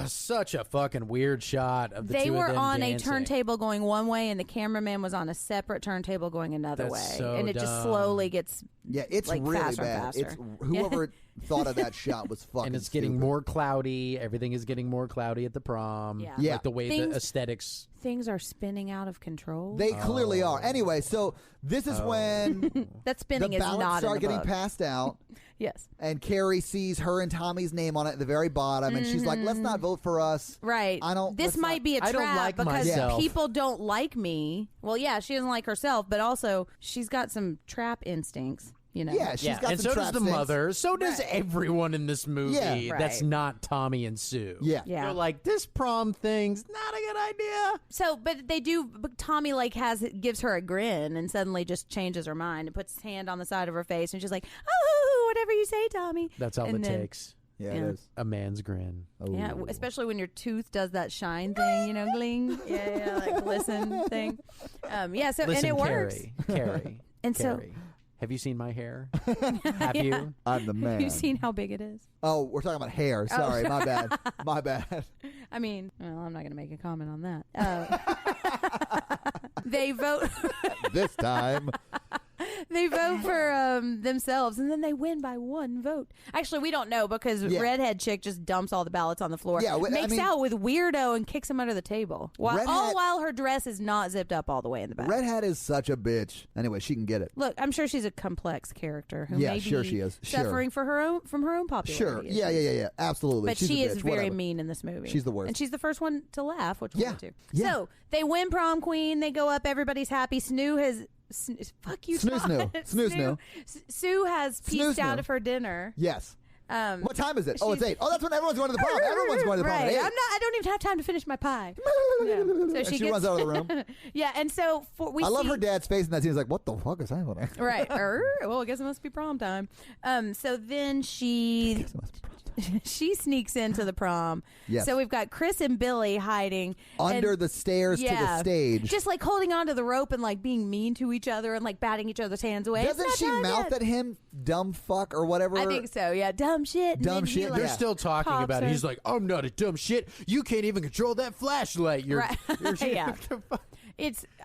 Such a fucking weird shot of the two of them They were on dancing. a turntable going one way, and the cameraman was on a separate turntable going another way. So and it dumb. just slowly gets it's like, really faster bad. and faster. It's whoever thought of that shot was fucking. And it's getting stupid. more cloudy. Everything is getting more cloudy at the prom. Yeah. Like the way the aesthetics. Things are spinning out of control. They clearly are. Anyway, so this is when that spinning the is ballots not start in the getting book. passed out. Yes. And Carrie sees her and Tommy's name on it at the very bottom, and she's like, "Let's not vote for us." Right. This might be a trap I don't like because myself. people don't like me. Well, yeah, she doesn't like herself, but also she's got some trap instincts. You know? Yeah, she's got and some so does trap the stinks. mother. So does everyone in this movie. Yeah. Right. That's not Tommy and Sue. Yeah. You're like, this prom thing's not a good idea. So, but they do. But Tommy gives her a grin and suddenly just changes her mind and puts his hand on the side of her face and she's like, "Oh, whatever you say, Tommy." That's all and it then, takes. Yeah, Yeah. it is. A man's grin. Yeah, especially when your tooth does that shine thing, gling. Yeah, like glisten thing. Yeah, so Listen, and it works. Carrie. And so- Carrie, have you seen my hair? Have you? I'm the man. Have you seen how big it is? Oh, we're talking about hair. Sorry, my bad. My bad. I mean, well, I'm not going to make a comment on that. They vote. This time. They vote for themselves, and then they win by one vote. Actually, we don't know because redhead chick just dumps all the ballots on the floor. Yeah, makes out with weirdo and kicks him under the table. While her dress is not zipped up all the way in the back. Redhead is such a bitch. Anyway, she can get it. Look, I'm sure she's a complex character who may be sure she is. suffering from her own popularity. Sure. Yeah. Absolutely. But she's she a bitch. is very Whatever. mean in this movie. She's the worst. And she's the first one to laugh, which we'll get to. Yeah. So they win prom queen. They go up. Everybody's happy. Fuck you, Snoo Todd. snoo. Sue has pieced Snoo out snoo. of her dinner. Yes. What time is it? Oh, it's 8. Oh, that's when everyone's going to the prom. Everyone's going to the prom Right. at 8. I don't even have time to finish my pie. Yeah. So And she runs out of the room. Yeah, and so I love her dad's face in that scene. He's like, what the fuck is happening? Right. Well, I guess it must be prom time. So then she sneaks into the prom. Yes. So we've got Chris and Billy hiding Under the stairs to the stage. just like holding onto the rope and like being mean to each other and like batting each other's hands away. Doesn't she mouth at him, dumb fuck or whatever? I think so. Yeah, dumb shit. Dumb And then he, shit, like, They're still talking pops about it. her. He's like, I'm not a dumb shit. You can't even control that flashlight. You're, Right. Yeah.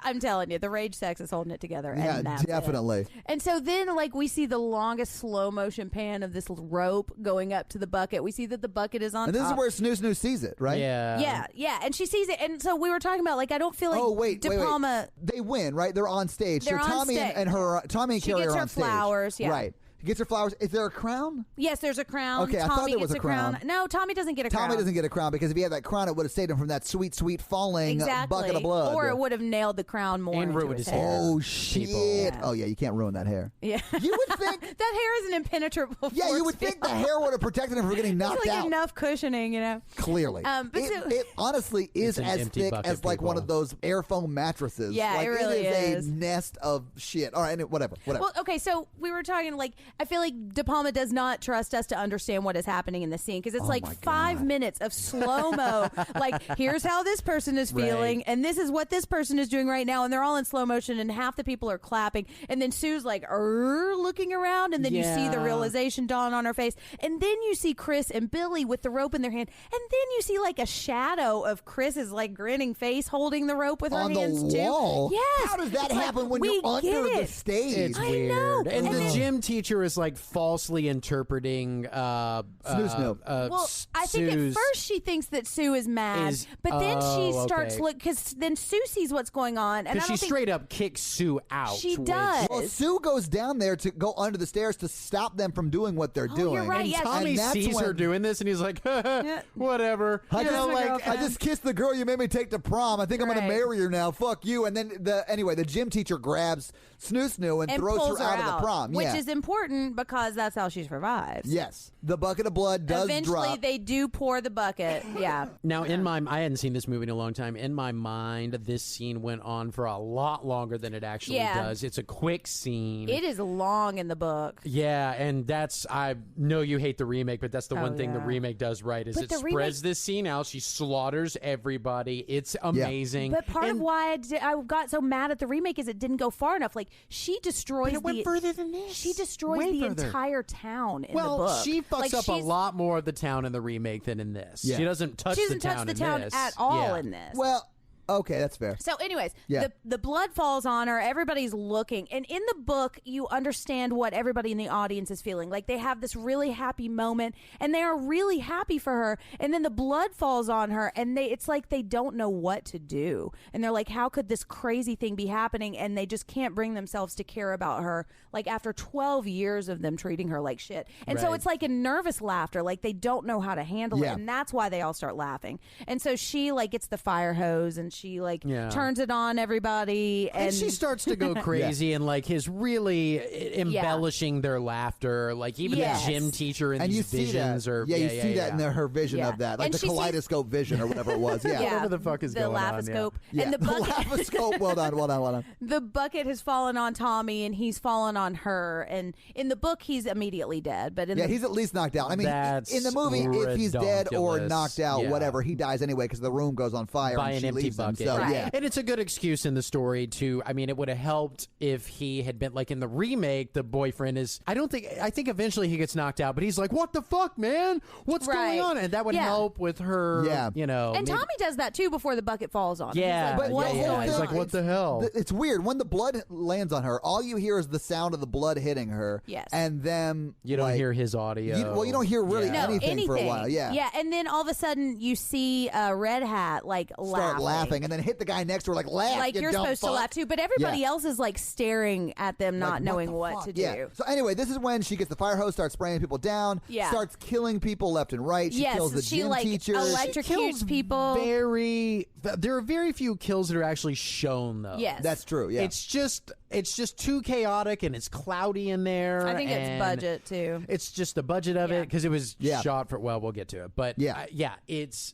I'm telling you, the rage sex is holding it together. Yeah, and that's definitely. it. And so then, like, we see the longest slow motion pan of this rope going up to the bucket. We see that the bucket is on And this top. is where Snoo sees it, right? Yeah. Yeah, and she sees it. And so we were talking about, like, I don't feel like wait. De Palma. They win, right? They're on stage. They're so on Tommy stage. Tommy and She Carrie gets are her on stage. flowers, yeah. Right. He gets her flowers. Is there a crown? Yes, there's a crown. Okay, I Tommy thought there gets was a crown. No, Tommy doesn't get a crown. Tommy doesn't get a crown because if he had that crown, it would have saved him from that sweet, sweet falling bucket of blood. Or it would have nailed the crown more And into ruined his his hair. hair. Oh, shit. Yeah. Oh, yeah, you can't ruin that hair. Yeah. You would think. That hair is an impenetrable Yeah, you force would think field. the hair would have protected him from getting knocked It's like out. enough cushioning, Clearly. But it honestly is It's an as empty thick bucket, as like one people. of those air foam mattresses. Yeah, like, it really is is. a nest of shit. All right, whatever. Well, okay, so we were talking, like, I feel like De Palma does not trust us to understand what is happening in the scene because it's like my 5 God. minutes of slow-mo. Like, here's how this person is feeling, Right. and this is what this person is doing right now, and they're all in slow motion, and half the people are clapping, and then Sue's like, looking around, and then you see the Yeah. realization dawn on her face, and then you see Chris and Billy with the rope in their hand, and then you see, like, a shadow of Chris's, like, grinning face holding the rope with her on hands, the wall. too. Yes! How does that It's like, happen when we you're under get the it. stage? It's I weird. know. And And the then- gym teacher is like falsely interpreting Snoo. Well, I think at Sue's- first she thinks that Sue is mad, but then she starts look because then Sue sees what's going on, and I Because don't she think straight up kicks Sue out. She which- does. Well, Sue goes down there to go under the stairs to stop them from doing what they're doing. you're right. And Yes. Tommy And that's sees her when- doing this, and he's like, whatever. I You just, know, my like, girlfriend. I just kissed the girl you made me take to prom. I think I'm going Right. to marry her now. Fuck you. And then the gym teacher grabs Snoo and throws pulls her out of the prom. which Yeah. is important because that's how she survives. Yes. The bucket of blood does Eventually, drop. they do pour the bucket. Yeah. Now, I hadn't seen this movie in a long time. In my mind, this scene went on for a lot longer than it actually Yeah. does. It's a quick scene. It is long in the book. Yeah, and I know you hate the remake, but that's the Oh, one thing the yeah. remake does right is But it the spreads remake- this scene out. She slaughters everybody. It's amazing. But part of And- why I got so mad at the remake is it didn't go far enough. Like she destroys But it went further than this. She destroys destroys the entire town in the book. Well, she fucks up a lot more of the town in the remake than in this. Yeah. She doesn't touch the town at all in this. Well, okay, that's fair. So anyways, the blood falls on her. Everybody's looking. And in the book, you understand what everybody in the audience is feeling. Like, they have this really happy moment, and they are really happy for her. And then the blood falls on her, and it's like they don't know what to do. And they're like, how could this crazy thing be happening? And they just can't bring themselves to care about her, like, after 12 years of them treating her like shit. And so it's like a nervous laughter. Like, they don't know how to handle it. And that's why they all start laughing. And so she, like, gets the fire hose, and she turns it on everybody, and she starts to go crazy and like is really embellishing their laughter, like even the gym teacher in these visions you see that in her vision of that, like and the kaleidoscope vision or whatever it was, whatever the fuck is going on, and the bucket, laphoscope. Well done. The bucket has fallen on Tommy, and he's fallen on her, and in the book he's immediately dead, but he's at least knocked out. I mean, in the movie, if he's dead or knocked out, whatever, he dies anyway because the room goes on fire by and an empty bucket. So, and it's a good excuse in the story to, I mean, it would have helped if he had been, like in the remake, the boyfriend is, I think eventually he gets knocked out, but he's like, what the fuck, man? What's going on? And that would help with her, you know. And Tommy does that too before the bucket falls on him. Yeah. He's like, he's like, what the hell? It's weird. When the blood lands on her, all you hear is the sound of the blood hitting her. Yes. And then you don't hear his audio. You don't hear really anything for a while. Yeah. Yeah. And then all of a sudden you see Red Hat start laughing and then hit the guy next to her, like, laugh. Like, you're supposed to laugh too, but everybody else is like staring at them, not knowing what to do. Yeah. So anyway, this is when she gets the fire hose, starts spraying people down, starts killing people left and right. She kills the gym teacher. Electrocutes people. There are very few kills that are actually shown, though. Yes, that's true. Yeah, it's just too chaotic and it's cloudy in there. I think it's budget too. It's just the budget of it because it was shot for. Well, we'll get to it, but it's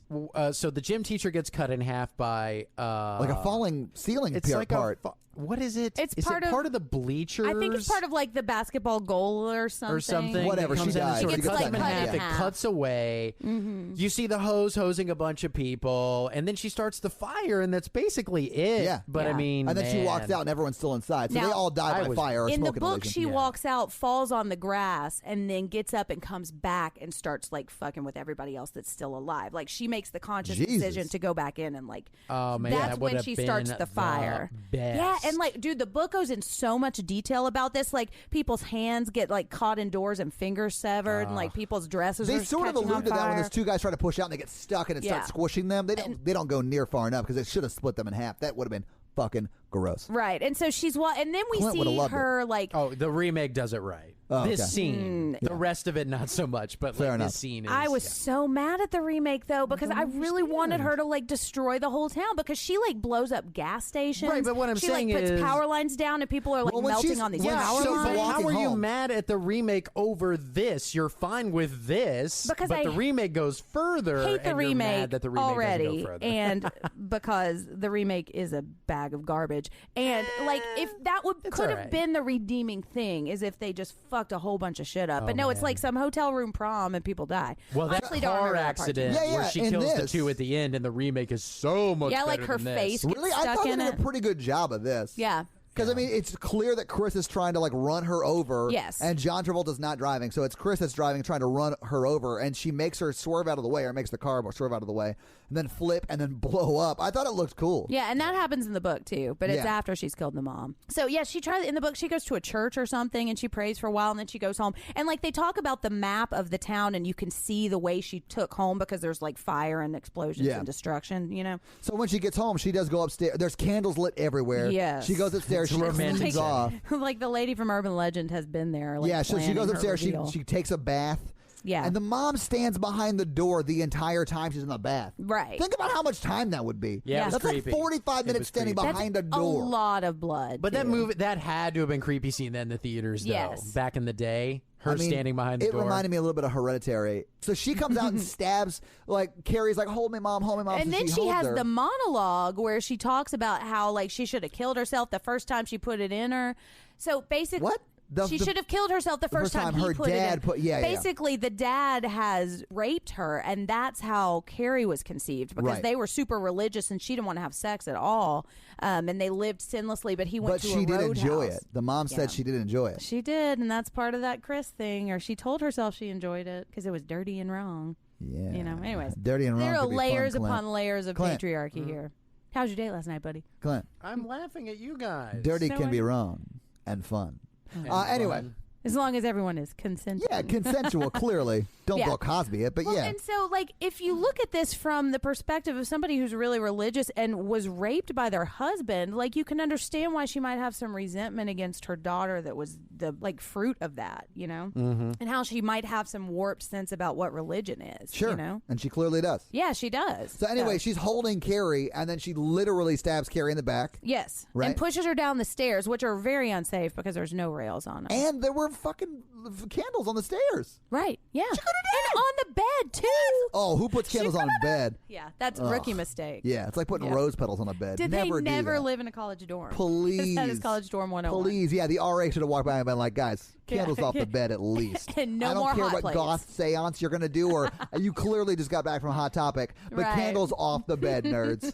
so the gym teacher gets cut in half by like a falling ceiling part. What is it? It's part of the bleachers. I think it's part of like the basketball goal or something. Whatever. She dies. It cuts them in half. It cuts away. Mm-hmm. You see the hosing a bunch of people, and then she starts the fire, and that's basically it. Yeah. But I mean, and then she walks out, and everyone's still inside. So they all die by fire or in smoke the book, inhalation. she walks out, falls on the grass, and then gets up and comes back and starts like fucking with everybody else that's still alive. Like, she makes the conscious decision to go back in and like. Oh man, that's when she starts the fire. Yeah, and like, dude, the book goes in so much detail about this. Like, people's hands get like caught indoors and fingers severed, and like people's dresses. They sort of allude to that when those two guys try to push out and they get stuck and it starts squishing them. They don't go near far enough because it should have split them in half. That would have been fucking gross. Right. And so she's and then we see her like. Oh, the remake does it right. Oh, this scene, the rest of it not so much, but like, this scene is. I was so mad at the remake though because I really wanted her to like destroy the whole town because she like blows up gas stations. Right, but what I'm saying is, she puts power lines down and people are like melting on these power lines. How are you mad at the remake over this? You're fine with this, but the remake goes further. Hate the remake, you're mad that the remake already, doesn't go further. And because the remake is a bag of garbage, and like if that could have been the redeeming thing is if they just fucked a whole bunch of shit up. But no, it's like some hotel room prom and people die. Well, that car accident where she kills the two at the end in the remake is so much better like her than face this. Really, I thought they did a pretty good job of this. Yeah. Because, I mean, it's clear that Chris is trying to, like, run her over. Yes. And John Travolta's not driving. So it's Chris that's driving, trying to run her over. And she makes her swerve out of the way, or makes the car swerve out of the way, and then flip and then blow up. I thought it looked cool. Yeah, and that happens in the book, too. But it's after she's killed the mom. So, yeah, she tries, in the book, she goes to a church or something, and she prays for a while, and then she goes home. And, like, they talk about the map of the town, and you can see the way she took home because there's, like, fire and explosions and destruction, you know? So when she gets home, she does go upstairs. There's candles lit everywhere. Yes. She goes upstairs. She cleans off. Like the lady from Urban Legend has been there. Like, so she goes upstairs. She takes a bath. Yeah. And the mom stands behind the door the entire time she's in the bath. Right. Think about how much time that would be. Yeah, that's creepy. like 45 minutes standing behind a door. A lot of blood. But that had to have been creepy scene then in the theaters, though. Yes. Back in the day. Standing behind the door. It reminded me a little bit of Hereditary. So she comes out and stabs, like, Carrie's like, hold me, mom, hold me, mom. And then she has the monologue where she talks about how, like, she should have killed herself the first time she put it in her. So basically. What? She should have killed herself the first time he her put dad it in. Basically, the dad has raped her, and that's how Carrie was conceived, because they were super religious, and she didn't want to have sex at all, and they lived sinlessly, but he went to a roadhouse. But she did enjoy it. The mom said she did enjoy it. She did, and that's part of that Chris thing, or she told herself she enjoyed it, because it was dirty and wrong. Yeah. You know, anyways. Dirty and wrong. There are layers fun, upon layers of patriarchy here. How's your day last night, buddy? Clint. I'm laughing at you guys. Dirty can be wrong and fun. Anyway. As long as everyone is consensual. Yeah, consensual, clearly. Don't Bill Cosby it, but yeah. And so, like, if you look at this from the perspective of somebody who's really religious and was raped by their husband, like, you can understand why she might have some resentment against her daughter that was the, like, fruit of that, you know? Mm-hmm. And how she might have some warped sense about what religion is, sure. You know? And she clearly does. Yeah, she does. So anyway, she's holding Carrie, and then she literally stabs Carrie in the back. Yes. Right? And pushes her down the stairs, which are very unsafe because there's no rails on them. And there were fucking candles on the stairs. Right, yeah. She could have and on the bed, too. Oh, who puts candles on a bed? Yeah, that's a rookie mistake. Yeah, it's like putting rose petals on a bed. Did never they never live in a college dorm? Please. That is college dorm 101. Please, yeah, the RA should have walked by and been like, guys, candles off the bed at least. And no I don't more care hot what plates. goth seance you're going to do, or you clearly just got back from Hot Topic, but candles off the bed, nerds.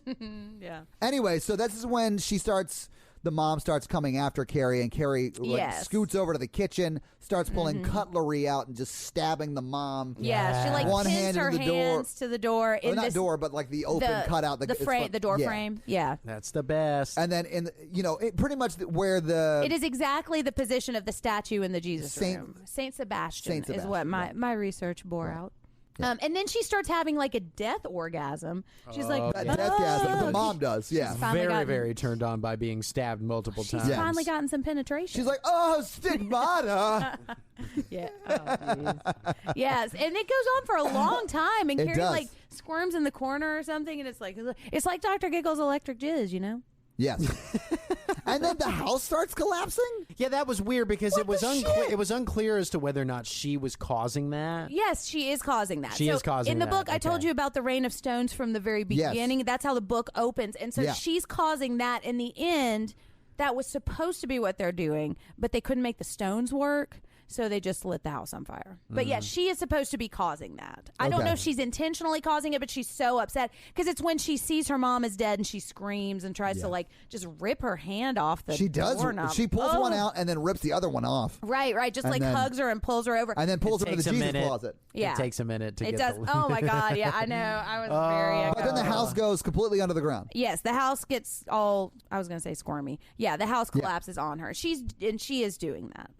Yeah. Anyway, so this is when the mom starts coming after Carrie, and Carrie scoots over to the kitchen, starts pulling cutlery out and just stabbing the mom. Yeah, she like one pins hand her in the hands to the door. Well, not door, but like the open cutout. The frame, the door frame. Yeah. That's the best. And then pretty much where it is exactly the position of the statue in the Jesus room. Saint Sebastian is what my research bore out. Yeah. And then she starts having like a death orgasm. She's like, deathgasm. The mom does, yeah. Very turned on by being stabbed multiple times. She's finally gotten some penetration. She's like, stigmata. Yeah. Oh, yes. And it goes on for a long time. And Carrie like squirms in the corner or something. And it's like Dr. Giggle's electric jizz, you know? Yes. And then the house starts collapsing? Yeah, that was weird because it was unclear as to whether or not she was causing that. Yes, she is causing that. She is causing in the book, I told you about the rain of stones from the very beginning. Yes. That's how the book opens. And so she's causing that. In the end, that was supposed to be what they're doing, but they couldn't make the stones work. So they just lit the house on fire. But yeah, she is supposed to be causing that. I don't know if she's intentionally causing it, but she's so upset because it's when she sees her mom is dead and she screams and tries to like just rip her hand off the doorknob. She pulls one out and then rips the other one off. Right. Just and like hugs her and pulls her over. And then pulls her into the Jesus closet. Yeah. It takes a minute to get oh my God. Yeah, I know. I was very But then the house goes completely under the ground. Yes, the house gets all, I was going to say squirmy. Yeah, the house collapses on her. She is doing that.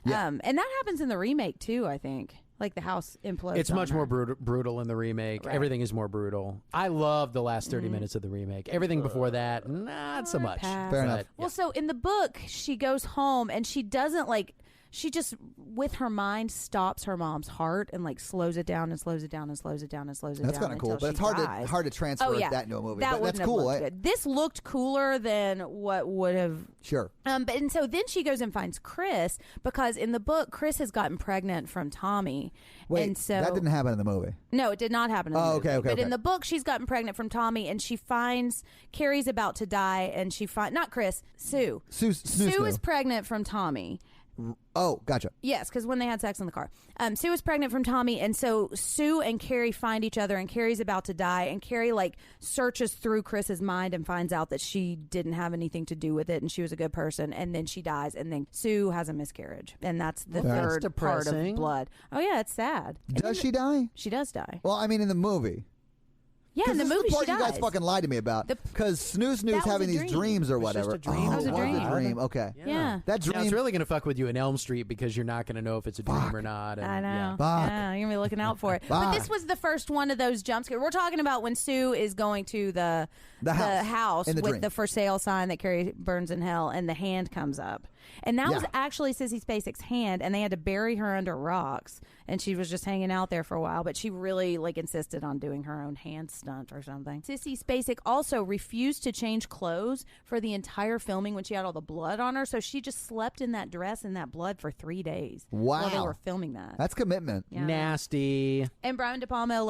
Yeah. And that happens in the remake too, I think. Like the house implodes. It's much more brutal in the remake. Right. Everything is more brutal. I love the last 30 minutes of the remake. Everything before that, not so much. Fair enough. Well, so in the book, she goes home and she doesn't she just, with her mind, stops her mom's heart and like slows it down and slows it down and slows it down and slows it down. That's kind of cool, but it's hard to transfer that into a movie. That's cool. Good. This looked cooler than what would have. Sure. And so then she goes and finds Chris because in the book, Chris has gotten pregnant from Tommy. Wait, and so, that didn't happen in the movie. No, it did not happen in the movie. Okay. But in the book, she's gotten pregnant from Tommy, and she finds Carrie's about to die, and she finds not Chris, Sue. Sue is pregnant from Tommy. Oh, gotcha. Yes, because when they had sex in the car. Sue was pregnant from Tommy, and so Sue and Carrie find each other, and Carrie's about to die, and Carrie, like, searches through Chris's mind and finds out that she didn't have anything to do with it, and she was a good person, and then she dies, and then Sue has a miscarriage, and that's the third part of blood. Oh, yeah, it's sad. Does she die? She does die. Well, I mean, in the movie. Yeah, in the movie she dies. This is the part you guys fucking lied to me about. Because Snoo's having these dreams or whatever. Just a dream. That was a dream. Okay. Yeah. That dream. Now, it's really going to fuck with you in Elm Street because you're not going to know if it's a dream or not. And, I know. Yeah. You're going to be looking out for it. But this was the first one of those jump scares. We're talking about when Sue is going to the house with the for sale sign that Carrie burns in hell, and the hand comes up. And that was actually Sissy Spacek's hand, and they had to bury her under rocks, and she was just hanging out there for a while. But she really insisted on doing her own hand stunt or something. Sissy Spacek also refused to change clothes for the entire filming when she had all the blood on her, so she just slept in that dress and that blood for 3 days. Wow. While they were filming that. That's commitment. Yeah. Nasty. And Brian De Palma,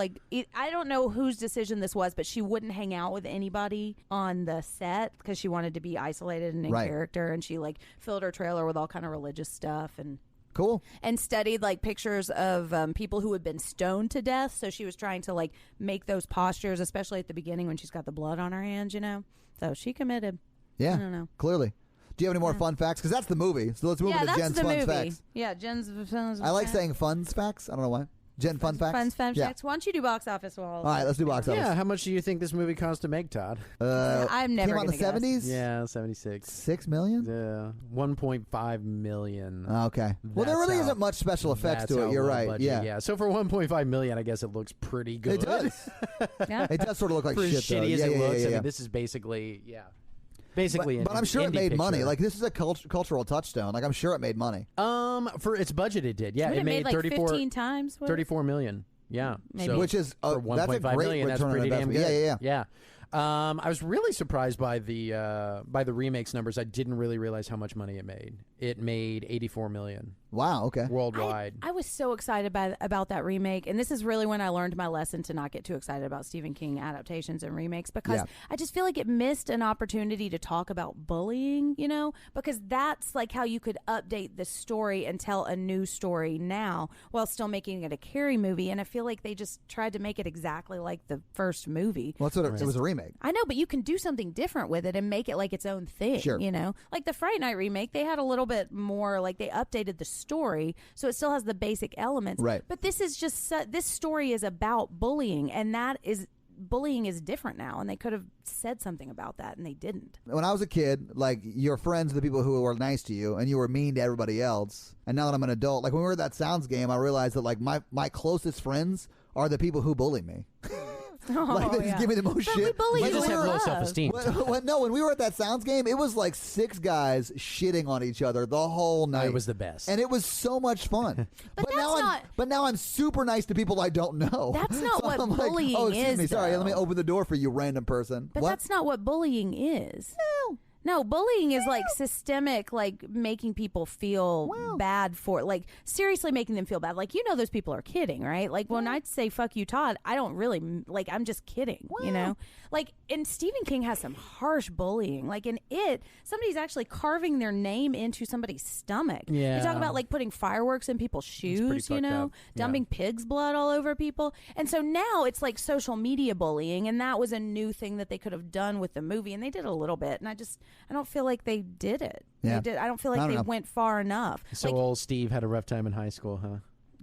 I don't know whose decision this was, but she wouldn't hang out with anybody on the set because she wanted to be isolated and in character, and she filled her trailer with all kind of religious stuff and cool. And studied pictures of people who had been stoned to death. So she was trying to make those postures, especially at the beginning when she's got the blood on her hands, So she committed. Yeah. I don't know. Clearly. Do you have any more fun facts? Because that's the movie. So let's move into Jen's fun facts. Yeah, Jen's fun facts. I like saying fun facts. I don't know why. Jen, fun facts? Fun facts. Why don't you do box office while... All right, let's do box office. Yeah, how much do you think this movie cost to make, Todd? I'm never came out in the 70s? Yeah, 76. 6 million? Yeah, 1.5 million. Okay. Well, there really isn't much special effects to it. You're right. Budget, yeah. So for 1.5 million, I guess it looks pretty good. It does. Yeah. It does sort of look like for shit, as shitty though. as it looks. I mean, this is basically, but I'm sure it made picture. money. This is a cultural touchstone. I'm sure it made money. For its budget, it did. Yeah, it made 15 times. 34 million. Yeah, maybe. Which is for 1.5 million. That's pretty damn good. Yeah. I was really surprised by the remakes numbers. I didn't really realize how much money it made. It made 84 million. Wow. Okay. Worldwide. I was so excited about that remake, and this is really when I learned my lesson to not get too excited about Stephen King adaptations and remakes, because I just feel like it missed an opportunity to talk about bullying. Because that's how you could update the story and tell a new story now while still making it a Carrie movie. And I feel like they just tried to make it exactly like the first movie. Well, that's what it was a remake. I know, but you can do something different with it and make it its own thing. Sure. Like the Fright Night remake, they had a little bit more, they updated the story, so it still has the basic elements. Right. But this is just, this story is about bullying, and bullying is different now, and they could have said something about that, and they didn't. When I was a kid, your friends are the people who were nice to you, and you were mean to everybody else. And now that I'm an adult, when we were at that Sounds game, I realized that my closest friends are the people who bully me. They just give me the most shit. We bully you just have low self-esteem. When we were at that Sounds game, it was 6 guys shitting on each other the whole night. It was the best, and it was so much fun. but now I'm super nice to people I don't know. That's not what bullying oh, excuse is. Me, sorry, though. let me open the door for you, random person. But that's not what bullying is. No, bullying is systemic, making people feel bad for, seriously making them feel bad. Those people are kidding, right? When I say fuck you, Todd, I don't really, I'm just kidding, and Stephen King has some harsh bullying. In it, somebody's actually carving their name into somebody's stomach. Yeah. You talk about, putting fireworks in people's shoes, dumping pig's blood all over people. And so now it's social media bullying, and that was a new thing that they could have done with the movie, and they did a little bit, and I don't feel like they did it. Yeah. I don't feel like they went far enough. So old Steve had a rough time in high school, huh?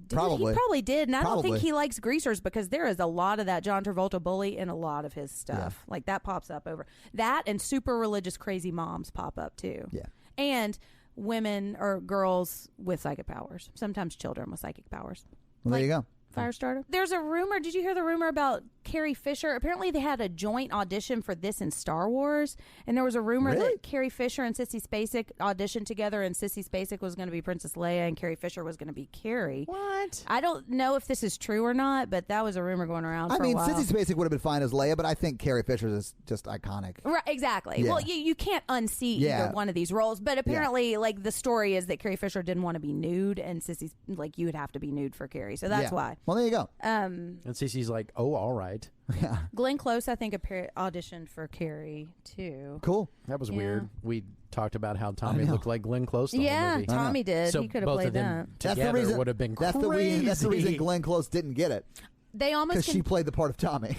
Probably. He probably did. And I don't think he likes greasers, because there is a lot of that John Travolta bully in a lot of his stuff. Yeah. That pops up over. That and super religious crazy moms pop up too. Yeah. And women or girls with psychic powers. Sometimes children with psychic powers. Well, there you go. Firestarter. There's a rumor. Did you hear the rumor about Carrie Fisher? Apparently, they had a joint audition for this in Star Wars, and there was a rumor that Carrie Fisher and Sissy Spacek auditioned together, and Sissy Spacek was going to be Princess Leia, and Carrie Fisher was going to be Carrie. What? I don't know if this is true or not, but that was a rumor going around. For a while. Sissy Spacek would have been fine as Leia, but I think Carrie Fisher is just iconic. Right? Exactly. Yeah. Well, you can't unsee either one of these roles, but apparently, the story is that Carrie Fisher didn't want to be nude, and Sissy's you would have to be nude for Carrie, so that's why. Well, there you go. And Cece's like, oh, all right. Yeah. Glenn Close, I think, auditioned for Carrie, too. Cool. That was weird. We talked about how Tommy looked like Glenn Close the whole movie. Tommy did. So he could have both played of them that. together would have been crazy. That's the reason Glenn Close didn't get it. They almost because she played the part of Tommy.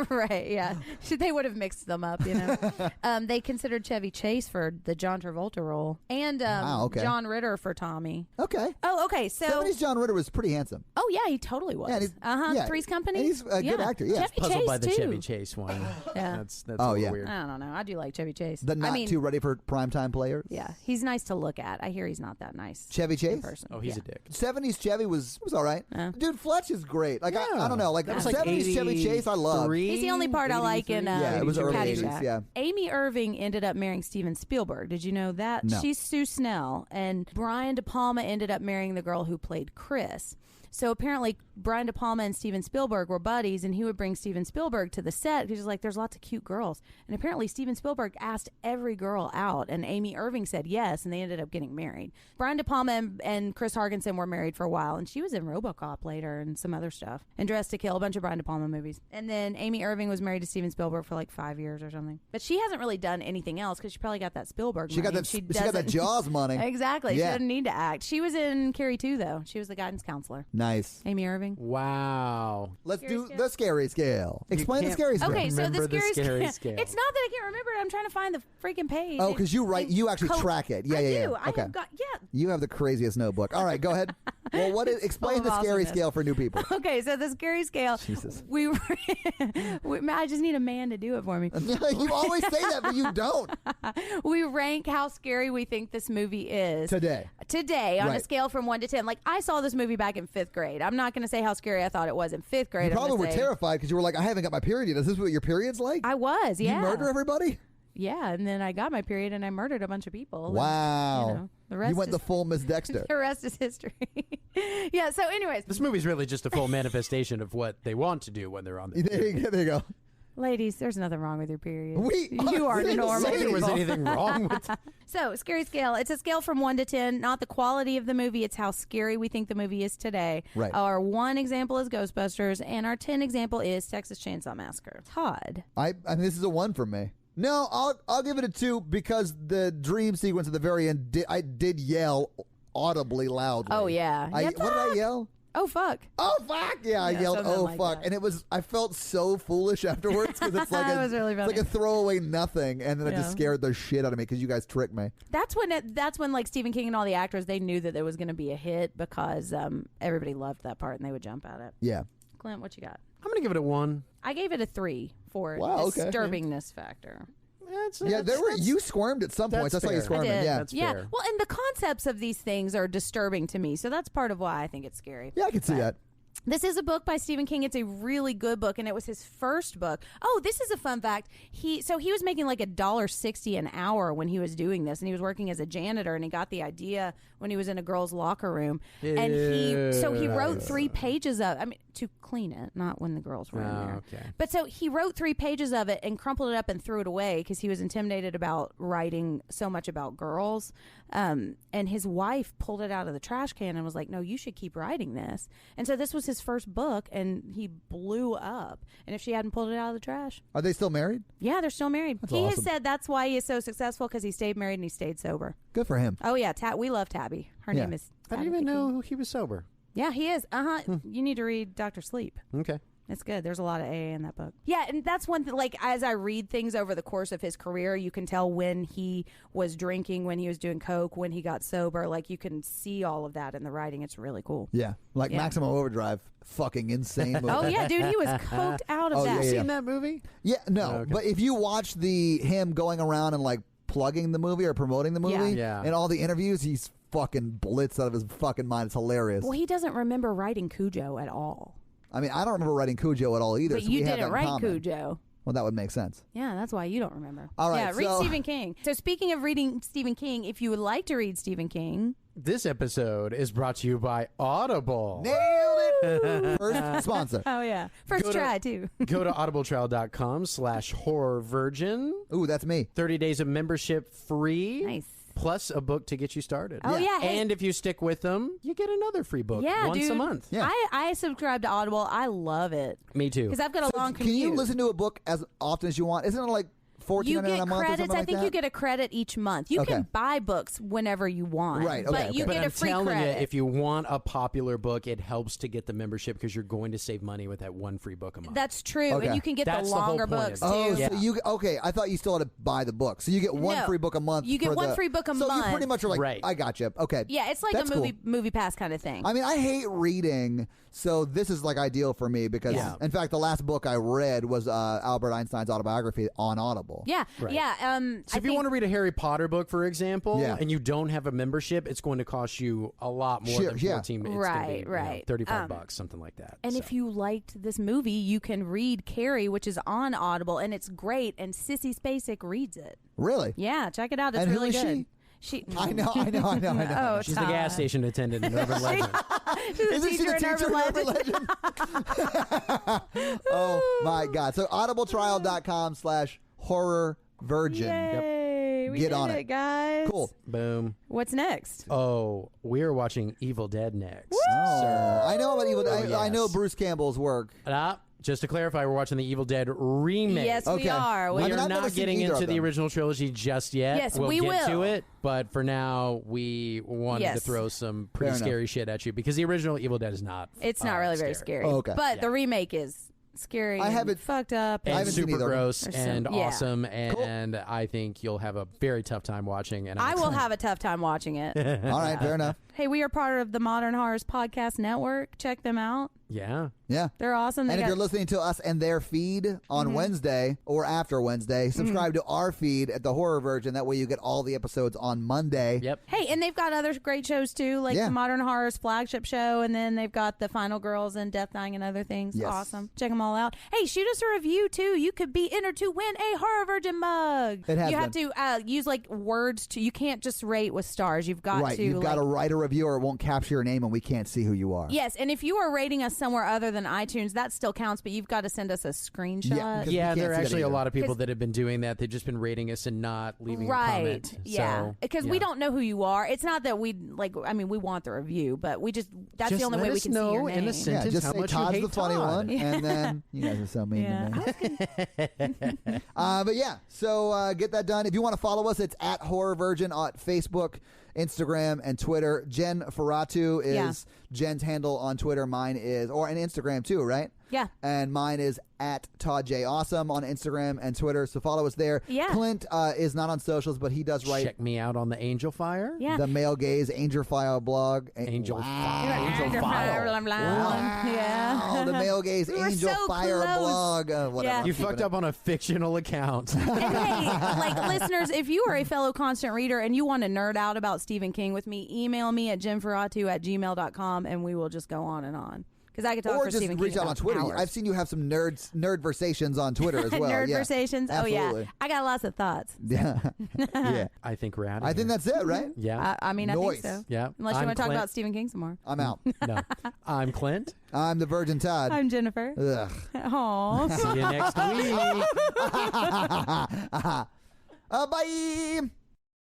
Right, yeah. They would have mixed them up, They considered Chevy Chase for the John Travolta role, and John Ritter for Tommy. Okay. Oh, okay. So 70s John Ritter was pretty handsome. Oh yeah, he totally was. Yeah, Three's Company. And he's a good actor. Yeah. Chevy Puzzled Chase by the too. Chevy Chase one. Yeah. That's a little weird. I don't know. I do like Chevy Chase. The not too ready for primetime players. Yeah, he's nice to look at. I hear he's not that nice. Chevy Chase. Person. Oh, he's a dick. 70s Chevy was all right. Dude, Fletch is great. I don't know. That was 70s Chevy Chase I love. He's the only part I like in it was early Caddyshack. 80s, yeah. Amy Irving ended up marrying Steven Spielberg. Did you know that? No. She's Sue Snell. And Brian De Palma ended up marrying the girl who played Chris. So apparently Brian De Palma and Steven Spielberg were buddies, and he would bring Steven Spielberg to the set because he's like, there's lots of cute girls. And apparently Steven Spielberg asked every girl out, and Amy Irving said yes, and they ended up getting married. Brian De Palma and Chris Hargensen were married for a while, and she was in RoboCop later and some other stuff, and Dressed to Kill, a bunch of Brian De Palma movies. And then Amy Irving was married to Steven Spielberg for like 5 years or something. But she hasn't really done anything else because she probably got that Spielberg money. She got that Jaws money. Exactly. Yeah. She doesn't need to act. She was in Carrie 2, though. She was the guidance counselor. Nice. Amy Irving. Wow. Let's do the scary scale. Explain the scary scale. Okay, so the scary scale. It's not that I can't remember it. I'm trying to find the freaking page. Oh, because you write. You actually track it. Yeah, I yeah, do. yeah. Okay. Yeah. You have the craziest notebook. All right, go ahead. Well, explain the scary scale for new people. Okay, so the scary scale. Jesus. I just need a man to do it for me. You always say that, but you don't. We rank how scary we think this movie is. Today, on a scale from 1 to 10. Like, I saw this movie back in 5th grade. I'm not going to say how scary I thought it was in 5th grade. You probably were terrified because you were like, I haven't got my period yet. Is this what your period's like? I was, yeah. You murder everybody? Yeah, and then I got my period and I murdered a bunch of people. Wow. And, the rest you went the full Miss Dexter. The rest is history. Yeah, so anyways. This movie's really just a full manifestation of what they want to do when they're on the There you go. Ladies, there's nothing wrong with your period. You are normal. If there was anything wrong with So, scary scale. It's a scale from 1 to 10, not the quality of the movie. It's how scary we think the movie is today. Right. Our 1 example is Ghostbusters, and our 10 example is Texas Chainsaw Massacre. Todd. I mean, this is a 1 for me. No, I'll give it a 2 because the dream sequence at the very end, I did yell audibly loudly. Oh, yeah. What did I yell? Oh, fuck. Oh, fuck. Yeah, I yelled, oh, like fuck. that. And I felt so foolish afterwards because it's like was really it's like a throwaway nothing. And then it just scared the shit out of me because you guys tricked me. That's when like Stephen King and all the actors, they knew that it was going to be a hit because everybody loved that part and they would jump at it. Yeah. Clint, what you got? I'm going to give it a 1. I gave it a 3 for disturbingness factor. You squirmed at some point. That's why you squirmed. Yeah, that's fair. Well, and the concepts of these things are disturbing to me, so that's part of why I think it's scary. Yeah, I can see that. This is a book by Stephen King. It's a really good book, and it was his first book. Oh, this is a fun fact. He was making like $1.60 an hour when he was doing this, and he was working as a janitor, and he got the idea when he was in a girl's locker room. And he wrote 3 pages to clean it, not when the girls were in there. Okay. But so he wrote 3 pages of it and crumpled it up and threw it away because he was intimidated about writing so much about girls. And his wife pulled it out of the trash can and was like, no, you should keep writing this. And so this was his first book, and he blew up. And if she hadn't pulled it out of the trash. Are they still married? Yeah, they're still married. That's he awesome. has said that's why he is so successful, because he stayed married and he stayed sober. Good for him. Oh, yeah. We love Tabby. Her name is I didn't even know he was sober. Yeah, he is. You need to read Dr. Sleep. Okay. It's good. There's a lot of AA in that book. Yeah, and that's one thing, like, as I read things over the course of his career, you can tell when he was drinking, when he was doing coke, when he got sober. Like, you can see all of that in the writing. It's really cool. Yeah. Maximum Overdrive. Fucking insane movie. Oh, yeah, dude. He was coked out of that. Have you seen that movie? Yeah, no. But if you watch him going around and, like, plugging the movie or promoting the movie, and all the interviews, he's fucking blitzed out of his fucking mind. It's hilarious. Well, he doesn't remember writing Cujo at all. I mean, I don't remember writing Cujo at all either. But you didn't write Cujo. Well, that would make sense. Yeah, that's why you don't remember. All right. Yeah, read Stephen King. So speaking of reading Stephen King, if you would like to read Stephen King. This episode is brought to you by Audible. Nailed it. First sponsor. Oh, yeah. First try, too. Go to audibletrial.com/horrorvirgin. Ooh, that's me. 30 days of membership free. Nice. Plus a book to get you started. Oh, yeah. And if you stick with them, you get another free book once a month. Yeah. I subscribe to Audible. I love it. Me too. Because I've got a long commute. Can you listen to a book as often as you want? Isn't it like $14.99 a month or something like that? I think you get a credit each month. You can buy books whenever you want. Right. But you get a free telling credit. you, if you want a popular book, it helps to get the membership because you're going to save money with that 1 free book a month. That's true. Okay. And you can get That's the longer the whole point books, of too. it. Oh, so you I thought you still had to buy the book. So you get one free book a month. You get one free book a month. So you pretty much are like, I got you. Okay. Yeah, it's like That's a cool. movie pass kind of thing. I mean, I hate reading, so this is like ideal for me because, in fact, the last book I read was Albert Einstein's autobiography on Audible. Yeah, yeah. So if you want to read a Harry Potter book, for example, and you don't have a membership, it's going to cost you a lot more than 14. It's right, right. $35, something like that. And if you liked this movie, you can read Carrie, which is on Audible, and it's great. And Sissy Spacek reads it. Really? Yeah, check it out. It's and really who is good. I know. Oh, she's the gas station attendant in Urban Legend. Isn't she the teacher in Urban Legend? Oh my God. So audibletrial.com/horror virgin. Yay, we Get on it, guys. Cool. Boom. What's next? Oh, we're watching Evil Dead next. Oh, I know about Evil Dead. Yes. I know Bruce Campbell's work. Just to clarify, we're watching the Evil Dead remake. Yes, we are. We are not getting into the original trilogy just yet. Yes, we'll we get will. to it, but for now, we wanted to throw some pretty scary shit at you because the original Evil Dead is not. It's not really very scary. Oh, okay. But the remake is scary. I haven't fucked up and super gross There's and some- awesome, and I think you'll have a very tough time watching. And I will have a tough time watching it. All right, fair enough. Hey, we are part of the Modern Horrors Podcast Network. Check them out. Yeah. They're awesome. And if you're listening to us and their feed on Wednesday or after Wednesday, subscribe to our feed at the Horror Virgin. That way you get all the episodes on Monday. Yep. Hey, and they've got other great shows too, like the Modern Horrors flagship show, and then they've got the Final Girls and Death Dying and other things. Yes. Awesome. Check them all out. Hey, shoot us a review too. You could be entered to win a Horror Virgin mug. It has you have to use like words to. You can't just rate with stars. You've got to. You've got to write a review, or it won't capture your name, and we can't see who you are. Yes, and if you are rating us somewhere other than iTunes, that still counts, but you've got to send us a screenshot. Yeah, there are actually a lot of people that have been doing that. They've just been rating us and not leaving a comment. Yeah, because we don't know who you are. It's not that we like. I mean, we want the review, but that's the only way we can see your name. In the sentence just how say much Todd's you hate the funny Todd. one, and then you guys are so mean to me. But yeah, so get that done. If you want to follow us, it's at Horror Virgin on Facebook, Instagram, and Twitter. Jen Ferratu is Jen's handle on Twitter. Mine is, or on Instagram too, right? Yeah. And mine is at Todd J. Awesome on Instagram and Twitter. So follow us there. Yeah. Clint is not on socials, but he does write. Check me out on the Angel Fire. Yeah. The Male Gaze Angel File blog. Angel Fire. Angel Fire. Yeah. The Male Gaze We were Angel so Fire close. blog. Whatever. Yeah. You fucked up on a fictional account. And hey, like listeners, if you are a fellow constant reader and you want to nerd out about Stephen King with me, email me at jenferratu@gmail.com and we will just go on and on. Because I could talk or for just Stephen reach King out on Twitter. hours. I've seen you have some nerdversations on Twitter as well. Nerdversations? Yeah. Oh, yeah. Absolutely. I got lots of thoughts. Yeah. Yeah. I think we're out of I think that's it, right? Yeah. I mean, I Noise. think so. Yeah. Unless you I'm want to talk Clint. about Stephen King some more. I'm out. No. I'm Clint. I'm the Virgin Todd. I'm Jennifer. Ugh. Aw. See you next week. Bye.